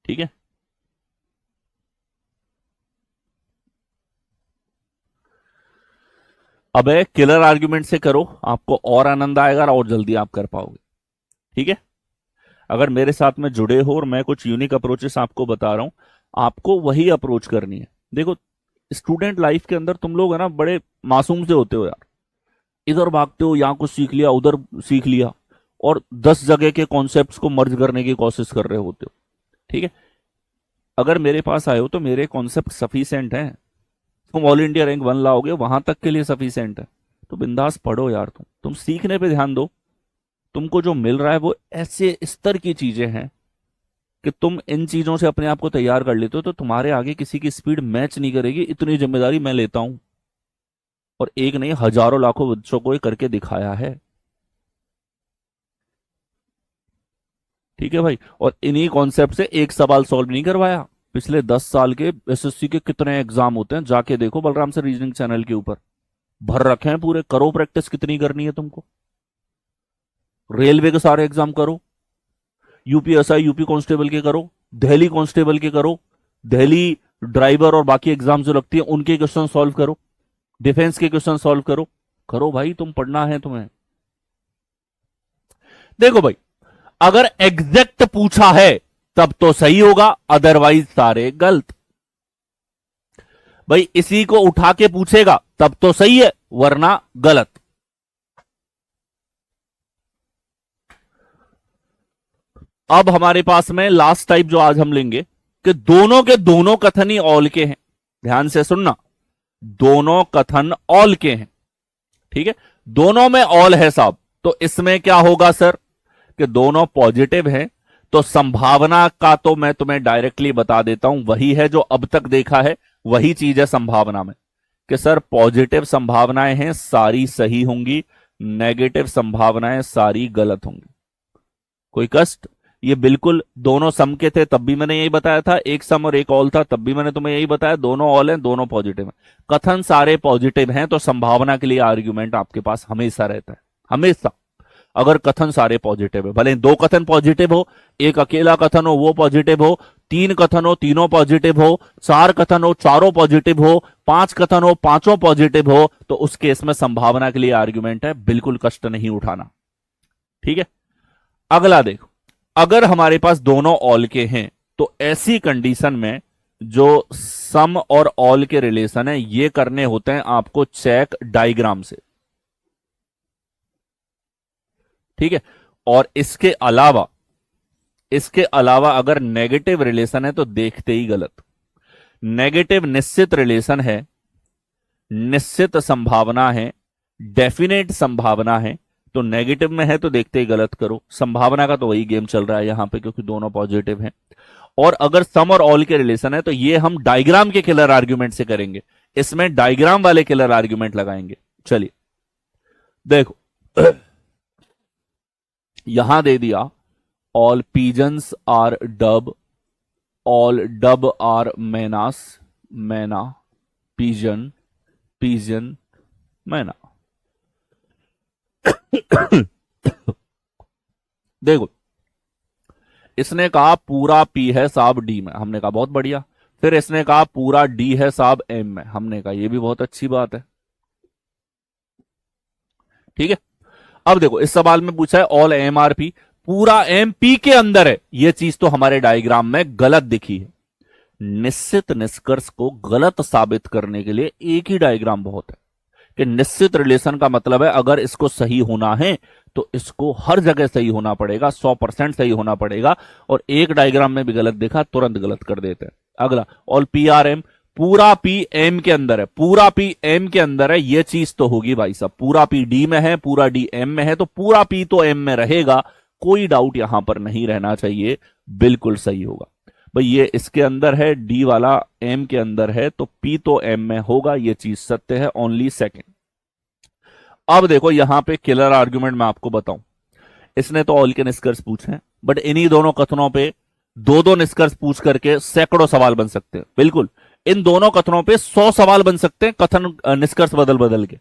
ठीक है, अब किलर आर्ग्यूमेंट से करो, आपको और आनंद आएगा और जल्दी आप कर पाओगे। ठीक है, अगर मेरे साथ में जुड़े हो और मैं कुछ यूनिक अप्रोचेस आपको बता रहा हूं, आपको वही अप्रोच करनी है। देखो स्टूडेंट लाइफ के अंदर तुम लोग है ना बड़े मासूम से होते हो यार, इधर भागते हो, यहां कुछ सीख लिया उधर सीख लिया, और 10 जगह के कॉन्सेप्ट्स को मर्ज करने की कोशिश कर रहे होते हो। ठीक है, अगर मेरे पास आए हो तो मेरे कॉन्सेप्ट सफिशिएंट हैं, तुम ऑल इंडिया रैंक 1 लाओगे वहां तक के लिए सफिशिएंट है, तो बिंदास पढ़ो यार, तुम सीखने पे ध्यान दो। तुमको जो मिल रहा है वो ऐसे स्तर की चीजें हैं कि तुम इन चीजों से अपने आप को तैयार कर लेते हो, तो तुम्हारे आगे किसी की स्पीड मैच नहीं करेगी, इतनी जिम्मेदारी मैं लेता हूं, और एक नहीं हजारों लाखों बच्चों को ये करके दिखाया है। ठीक है भाई, और इन्हीं कॉन्सेप्ट से एक सवाल सॉल्व नहीं करवाया। पिछले 10 साल के एसएससी के कितने एग्जाम होते हैं, जाके देखो बलराम से रीजनिंग चैनल के ऊपर भर रखे हैं पूरे। करो प्रैक्टिस, कितनी करनी है तुमको। रेलवे के सारे एग्जाम करो, यूपीएसआई यूपी कांस्टेबल के करो, दिल्ली कांस्टेबल के करो, दिल्ली ड्राइवर और बाकी एग्जाम जो लगती है उनके क्वेश्चन सॉल्व करो, डिफेंस के क्वेश्चन सॉल्व करो। करो भाई, तुम पढ़ना है तुम्हें। देखो भाई, अगर एग्जैक्ट पूछा है तब तो सही होगा, अदरवाइज सारे गलत। भाई इसी को उठा के पूछेगा तब तो सही है, वरना गलत। अब हमारे पास में लास्ट टाइप जो आज हम लेंगे कि दोनों के दोनों कथन ही ऑल के हैं। ध्यान से सुनना, दोनों कथन ऑल के हैं। ठीक है, दोनों में ऑल है साहब, तो इसमें क्या होगा सर कि दोनों पॉजिटिव हैं, तो संभावना का तो मैं तुम्हें डायरेक्टली बता देता हूं, वही है जो अब तक देखा है, वही चीज है संभावना में कि सर पॉजिटिव संभावनाएं हैं सारी सही होंगी, नेगेटिव संभावनाएं सारी गलत होंगी। कोई कष्ट? ये बिल्कुल दोनों सम के थे तब भी मैंने यही बताया था, एक सम और एक ऑल था तब भी मैंने तुम्हें यही बताया, दोनों ऑल हैं दोनों पॉजिटिव हैं। कथन सारे पॉजिटिव हैं तो संभावना के लिए आर्ग्यूमेंट आपके पास हमेशा रहता है, हमेशा। अगर कथन सारे पॉजिटिव है, भले 2 कथन पॉजिटिव हो, एक अकेला कथन हो वो पॉजिटिव हो, 3 कथन हो तीनों पॉजिटिव हो, 4 कथन हो चारों पॉजिटिव हो, 5 कथन हो पांचों पॉजिटिव हो, तो उस केस में संभावना के लिए आर्ग्यूमेंट है, बिल्कुल कष्ट नहीं उठाना। ठीक है, अगला देखो, अगर हमारे पास दोनों ऑल के हैं तो ऐसी कंडीशन में जो सम और ऑल के रिलेशन है ये करने होते हैं आपको चेक डायग्राम से। ठीक है, और इसके अलावा अगर नेगेटिव रिलेशन है तो देखते ही गलत। नेगेटिव निश्चित रिलेशन है, निश्चित संभावना है, डेफिनेट संभावना है, तो नेगेटिव में है तो देखते ही गलत करो। संभावना का तो वही गेम चल रहा है यहां पे क्योंकि दोनों पॉजिटिव हैं। और अगर सम और ऑल के रिलेशन है तो ये हम डायग्राम के किलर आर्ग्यूमेंट से करेंगे, इसमें डायग्राम वाले किलर आर्ग्यूमेंट लगाएंगे। चलिए देखो, यहां दे दिया all pigeons are dove, all dove are mynas, myna pigeon, pigeon मैना। देखो इसने कहा पूरा पी है साहब डी में, हमने कहा बहुत बढ़िया। फिर इसने कहा पूरा डी है साहब एम में, हमने कहा ये भी बहुत अच्छी बात है। ठीक है, अब देखो इस सवाल में पूछा है ऑल एम आर पी, पूरा एम पी के अंदर है, यह चीज तो हमारे डायग्राम में गलत दिखी है। निश्चित निष्कर्ष को गलत साबित करने के लिए एक ही डायग्राम बहुत है, कि निश्चित रिलेशन का मतलब है अगर इसको सही होना है तो इसको हर जगह सही होना पड़ेगा, 100% सही होना पड़ेगा, और एक डायग्राम में भी गलत देखा तुरंत गलत कर देते हैं। अगला, ऑल पी आर एम, पूरा पी एम के अंदर है, पूरा पी एम के अंदर है, ये चीज तो होगी भाई साहब। पूरा पी डी में है, पूरा डी एम में है, तो पूरा पी तो एम में रहेगा, कोई डाउट यहां पर नहीं रहना चाहिए, बिल्कुल सही होगा भाई। ये इसके अंदर है, डी वाला एम के अंदर है, तो पी तो एम में होगा, ये चीज सत्य है, ओनली सेकेंड। अब देखो यहां पे किलर आर्ग्यूमेंट मैं आपको बताऊं, इसने तो ऑल के निष्कर्ष पूछे हैं, बट इन्हीं दोनों कथनों पे दो दो निष्कर्ष पूछ करके सैकड़ों सवाल बन सकते हैं। बिल्कुल, इन दोनों कथनों पे 100 सवाल बन सकते हैं, कथन निष्कर्ष बदल बदल के।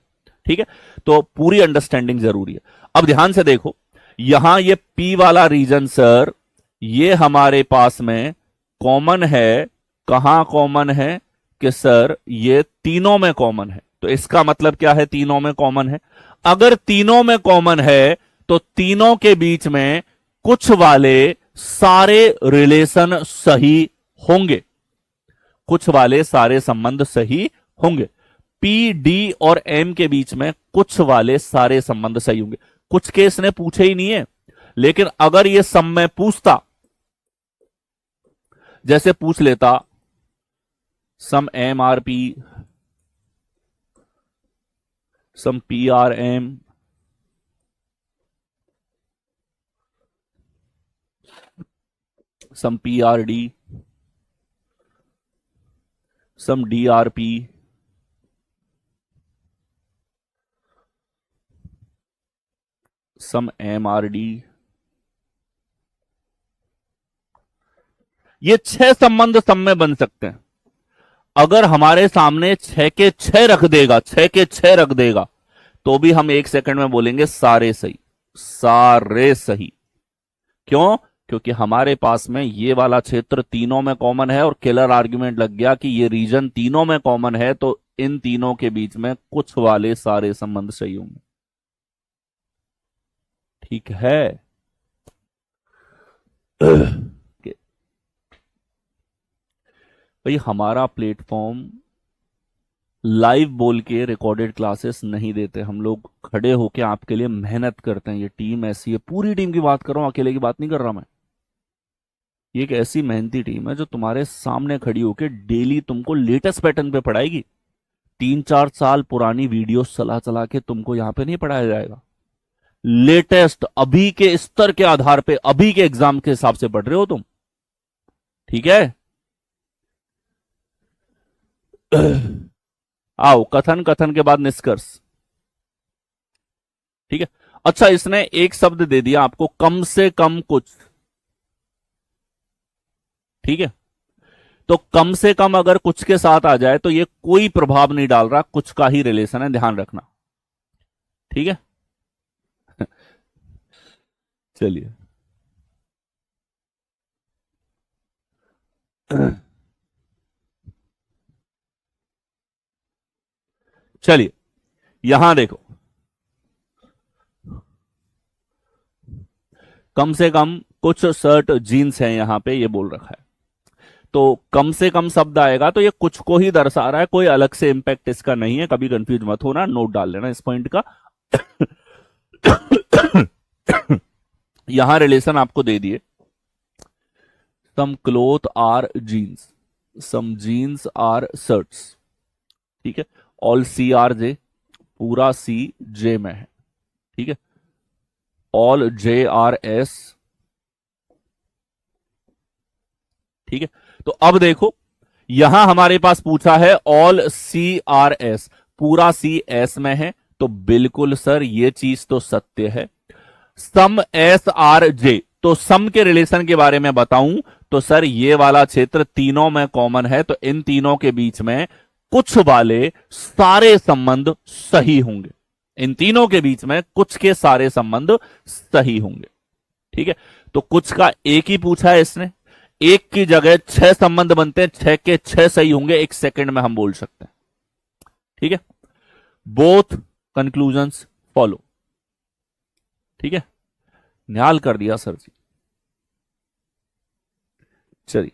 ठीक है, तो पूरी अंडरस्टैंडिंग जरूरी है। अब ध्यान से देखो, यहां ये पी वाला रीजन सर, ये हमारे पास में कॉमन है। कहां कॉमन है कि सर ये तीनों में कॉमन है, तो इसका मतलब क्या है, तीनों में कॉमन है। अगर तीनों में कॉमन है तो तीनों के बीच में कुछ वाले सारे रिलेशन सही होंगे, कुछ वाले सारे संबंध सही होंगे। पी डी और एम के बीच में कुछ वाले सारे संबंध सही होंगे। कुछ केस ने पूछे ही नहीं है, लेकिन अगर ये सम में पूछता, जैसे पूछ लेता सम M R P, some P R M, some P R D, सम डी आर पी, सम एम आर डी, ये 6 संबंध सम में बन सकते हैं। अगर हमारे सामने 6 के 6 रख देगा, 6 के 6 रख देगा, तो भी हम 1 सेकंड में बोलेंगे सारे सही, सारे सही। क्यों? क्योंकि हमारे पास में ये वाला क्षेत्र तीनों में कॉमन है, और किलर आर्ग्यूमेंट लग गया कि ये रीजन तीनों में कॉमन है, तो इन तीनों के बीच में कुछ वाले सारे संबंध सही होंगे। ठीक है। भाई हमारा प्लेटफॉर्म लाइव बोल के रिकॉर्डेड क्लासेस नहीं देते, हम लोग खड़े होके आपके लिए मेहनत करते हैं। ये टीम ऐसी है, पूरी टीम की बात कर रहा हूं, अकेले की बात नहीं कर रहा मैं। ये एक ऐसी मेहनती टीम है जो तुम्हारे सामने खड़ी होके डेली तुमको लेटेस्ट पैटर्न पे पढ़ाएगी। 3-4 साल पुरानी वीडियो चला चला के तुमको यहां पे नहीं पढ़ाया जाएगा। लेटेस्ट अभी के स्तर के आधार पे, अभी के एग्जाम के हिसाब से पढ़ रहे हो तुम। ठीक है। आओ, कथन, कथन के बाद निष्कर्ष। ठीक है। अच्छा, इसने एक शब्द दे दिया आपको, कम से कम कुछ। ठीक है, तो कम से कम अगर कुछ के साथ आ जाए तो ये कोई प्रभाव नहीं डाल रहा, कुछ का ही रिलेशन है, ध्यान रखना। ठीक है। चलिए, चलिए यहां देखो, कम से कम कुछ शर्ट जीन्स हैं यहां पे, ये बोल रखा है। तो कम से कम शब्द आएगा तो ये कुछ को ही दर्शा रहा है, कोई अलग से इंपैक्ट इसका नहीं है। कभी कंफ्यूज मत होना, नोट डाल लेना इस पॉइंट का। यहां रिलेशन आपको दे दिए, some cloth are jeans, some jeans are shirts. ठीक है, ऑल सी आर जे, पूरा सी जे में है। ठीक है, ऑल जे आर एस। ठीक है, तो अब देखो, यहां हमारे पास पूछा है ऑल सी आर एस, पूरा सी एस में है, तो बिल्कुल सर ये चीज तो सत्य है। सम एस आर जे, तो सम के रिलेशन के बारे में बताऊं तो सर ये वाला क्षेत्र तीनों में कॉमन है, तो इन तीनों के बीच में कुछ वाले सारे संबंध सही होंगे। इन तीनों के बीच में कुछ के सारे संबंध सही होंगे। ठीक है, तो कुछ का एक ही पूछा है इसने, एक की जगह 6 संबंध बनते हैं, 6 के 6 सही होंगे, 1 सेकंड में हम बोल सकते हैं। ठीक है, बोथ कंक्लूजन्स फॉलो। ठीक है, न्याल कर दिया सर जी। चलिए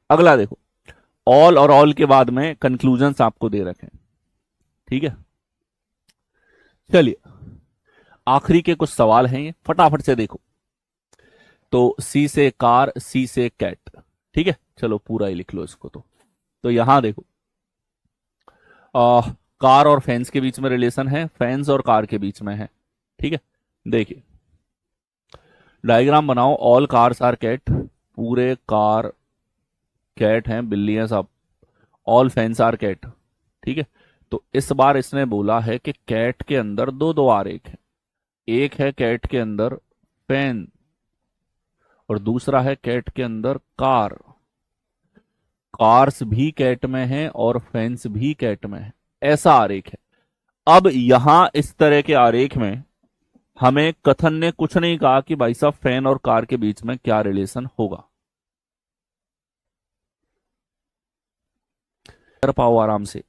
अगला देखो, ऑल और ऑल के बाद में कंक्लूजन्स आपको दे रखे हैं। ठीक है, चलिए आखिरी के कुछ सवाल हैं, ये फटाफट से देखो। तो सी से कार, सी से कैट, ठीक है, चलो पूरा ही लिख लो इसको। तो यहां देखो, कार और फैंस के बीच में रिलेशन है, फैंस और कार के बीच में है, ठीक है। देखिए डायग्राम बनाओ, ऑल कार्स आर कैट, पूरे कार कैट हैं, बिल्ली हैं सब, ऑल फैंस आर कैट, ठीक है। तो इस बार इसने बोला है कि कैट के अंदर दो दो आरेख है, एक है कैट के अंदर फैन और दूसरा है कैट के अंदर कार। कार्स भी कैट में है और फैंस भी कैट में है, ऐसा आरेख है। अब यहां इस तरह के आरेख में हमें कथन ने कुछ नहीं कहा कि भाई साहब फैन और कार के बीच में क्या रिलेशन होगा। कर पाओ आराम से,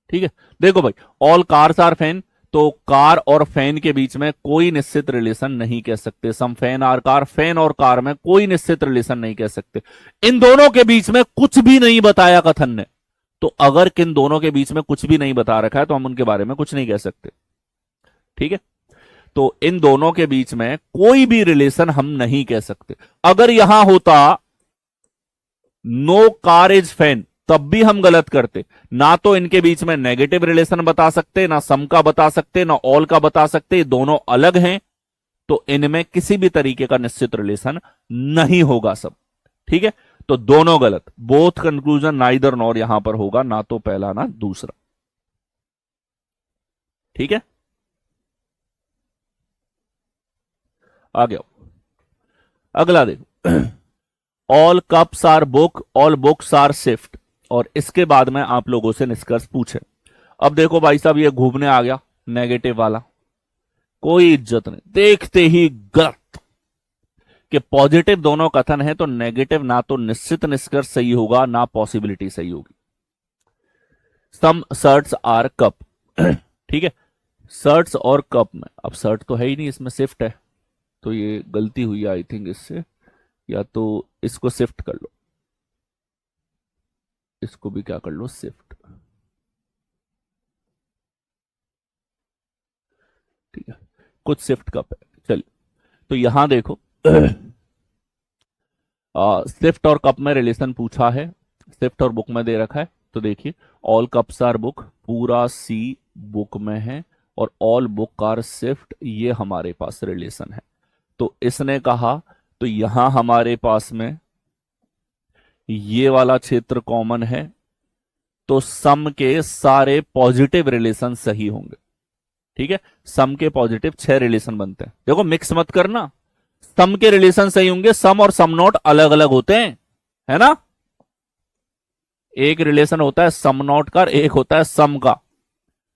ठीक है। देखो भाई, ऑल कार्स आर फैन, तो कार और फैन के बीच में कोई निश्चित रिलेशन नहीं कह सकते। सम फैन आर कार, फैन और कार में कोई निश्चित रिलेशन नहीं कह सकते। इन दोनों के बीच में कुछ भी नहीं बताया कथन ने, तो अगर किन दोनों के बीच में कुछ भी नहीं बता रखा है तो हम उनके बारे में कुछ नहीं कह सकते, ठीक है। तो इन दोनों के बीच में कोई भी रिलेशन हम नहीं कह सकते। अगर यहां होता नो कार इज फैन, तब भी हम गलत करते। ना तो इनके बीच में नेगेटिव रिलेशन बता सकते, ना सम का बता सकते, ना ऑल का बता सकते, ये दोनों अलग हैं, तो इनमें किसी भी तरीके का निश्चित रिलेशन नहीं होगा सब, ठीक है। तो दोनों गलत, बोथ कंक्लूजन नाइदर नॉर यहां पर होगा, ना तो पहला ना दूसरा, ठीक है। आगे आओ, अगला देखो, all cups are book, all books are shift, और इसके बाद में आप लोगों से निष्कर्ष पूछे। अब देखो भाई साहब, ये घूमने आ गया नेगेटिव वाला, कोई इज्जत नहीं, देखते ही गलत कि पॉजिटिव दोनों कथन है तो नेगेटिव ना तो निश्चित निष्कर्ष सही होगा ना पॉसिबिलिटी सही होगी। सम शर्ट्स आर कप, ठीक है, शर्ट्स और कप में, अब शर्ट तो है ही नहीं इसमें, शिफ्ट है, तो ये गलती हुई आई थिंक इससे, या तो इसको शिफ्ट कर लो, इसको भी क्या कर लो शिफ्ट, ठीक है, कुछ शिफ्ट कप है। चलिए तो यहां देखो शिफ्ट और कप में रिलेशन पूछा है, शिफ्ट और बुक में दे रखा है। तो देखिए ऑल कप्स आर बुक, पूरा सी बुक में है, और ऑल बुक आर शिफ्ट, ये हमारे पास रिलेशन है। तो इसने कहा तो यहां हमारे पास में ये वाला क्षेत्र कॉमन है, तो सम के सारे पॉजिटिव रिलेशन सही होंगे, ठीक है। सम के पॉजिटिव 6 रिलेशन बनते हैं, देखो मिक्स मत करना, सम के रिलेशन सही होंगे, सम और सम नॉट अलग अलग होते हैं, है ना। एक रिलेशन होता है सम नॉट का, एक होता है सम का,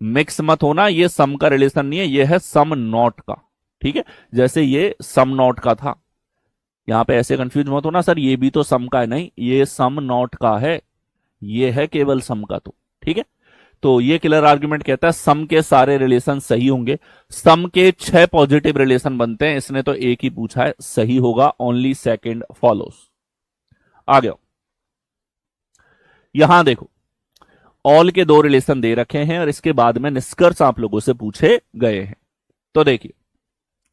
मिक्स मत होना, ये सम का रिलेशन नहीं है, ये है सम नॉट का, ठीक है। जैसे ये सम नॉट का था, यहां पे ऐसे कंफ्यूज मत होना सर ये भी तो सम का है, नहीं, ये सम नॉट का है, ये है केवल सम का, तो ठीक है। तो ये क्लियर आर्गुमेंट कहता है सम के सारे रिलेशन सही होंगे, सम के 6 पॉजिटिव रिलेशन बनते हैं, इसने तो एक ही पूछा है, सही होगा, ओनली सेकंड फॉलोस। आ गया, यहां देखो ऑल के 2 रिलेशन दे रखे हैं और इसके बाद में निष्कर्ष आप लोगों से पूछे गए हैं। तो देखिए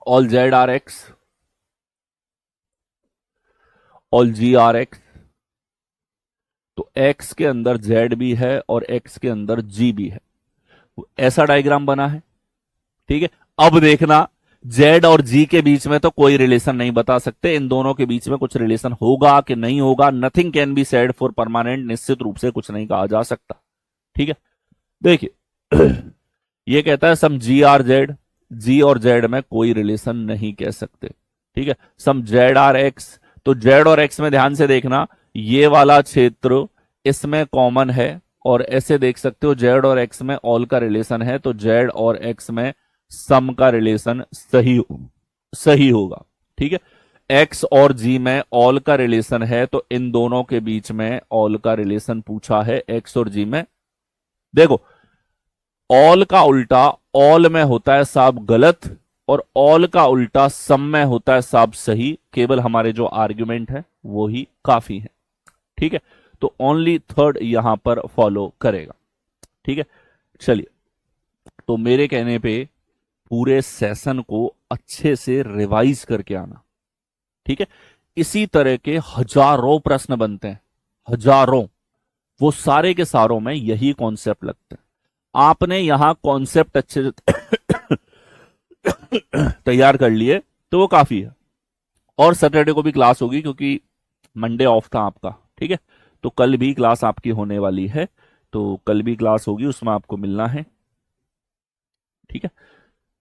all Z are X, all G are X, तो x के अंदर z भी है और x के अंदर g भी है, ऐसा डायग्राम बना है, ठीक है। अब देखना z और g के बीच में तो कोई रिलेशन नहीं बता सकते, इन दोनों के बीच में कुछ रिलेशन होगा कि नहीं होगा, nothing can be said for permanent, निश्चित रूप से कुछ नहीं कहा जा सकता, ठीक है। देखिए ये कहता है सम g आर z, g और z में कोई रिलेशन नहीं कह सकते, ठीक है। सम z आर x, तो z और x में ध्यान से देखना, ये वाला क्षेत्र इसमें कॉमन है, और ऐसे देख सकते हो z और x में ऑल का रिलेशन है, तो z और x में सम का रिलेशन सही होगा, ठीक है। x और g में ऑल का रिलेशन है, तो इन दोनों के बीच में ऑल का रिलेशन पूछा है, x और g में। देखो ऑल का उल्टा ऑल में होता है साहब गलत, और ऑल का उल्टा सम में होता है साहब सही, केवल हमारे जो आर्ग्यूमेंट है वो ही काफी है, ठीक है। तो ओनली थर्ड यहां पर फॉलो करेगा, ठीक है। चलिए, तो मेरे कहने पे पूरे सेशन को अच्छे से रिवाइज करके आना, ठीक है। इसी तरह के हजारों प्रश्न बनते हैं, हजारों। वो सारे के सारों में यही कॉन्सेप्ट लगते हैं। आपने यहां कॉन्सेप्ट अच्छे से तैयार कर लिए तो वो काफी है। और सैटरडे को भी क्लास होगी क्योंकि मंडे ऑफ था आपका, ठीक है। तो कल भी क्लास आपकी होने वाली है, तो कल भी क्लास होगी, उसमें आपको मिलना है, ठीक है।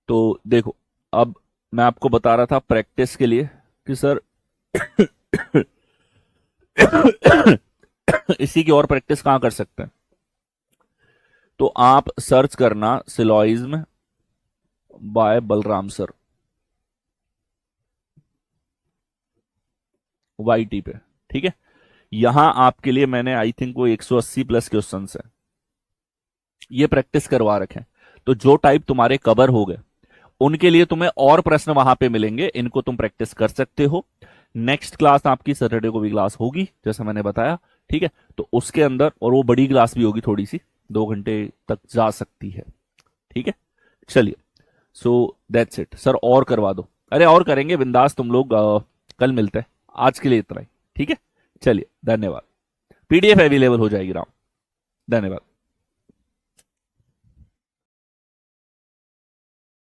तो देखो, अब मैं आपको बता रहा था प्रैक्टिस के लिए कि सर इसी की और प्रैक्टिस कहां कर सकते हैं, तो आप सर्च करना सिलॉइज्म बाय बलराम सर, YT पे, ठीक है। यहां आपके लिए मैंने आई थिंक वो 180 प्लस क्वेश्चन है, ये प्रैक्टिस करवा रखे हैं। तो जो टाइप तुम्हारे कवर हो गए उनके लिए तुम्हें और प्रश्न वहां पे मिलेंगे, इनको तुम प्रैक्टिस कर सकते हो। नेक्स्ट क्लास आपकी सैटरडे को भी क्लास होगी जैसा मैंने बताया, ठीक है। तो उसके अंदर, और वो बड़ी क्लास भी होगी थोड़ी सी, 2 घंटे तक जा सकती है, ठीक है। चलिए, सो दैट्स इट सर, और करवा दो। अरे और करेंगे बिंदास, तुम लोग कल मिलते हैं। आज के लिए इतना ही, ठीक है। चलिए, धन्यवाद। PDF अवेलेबल हो जाएगी राम, धन्यवाद।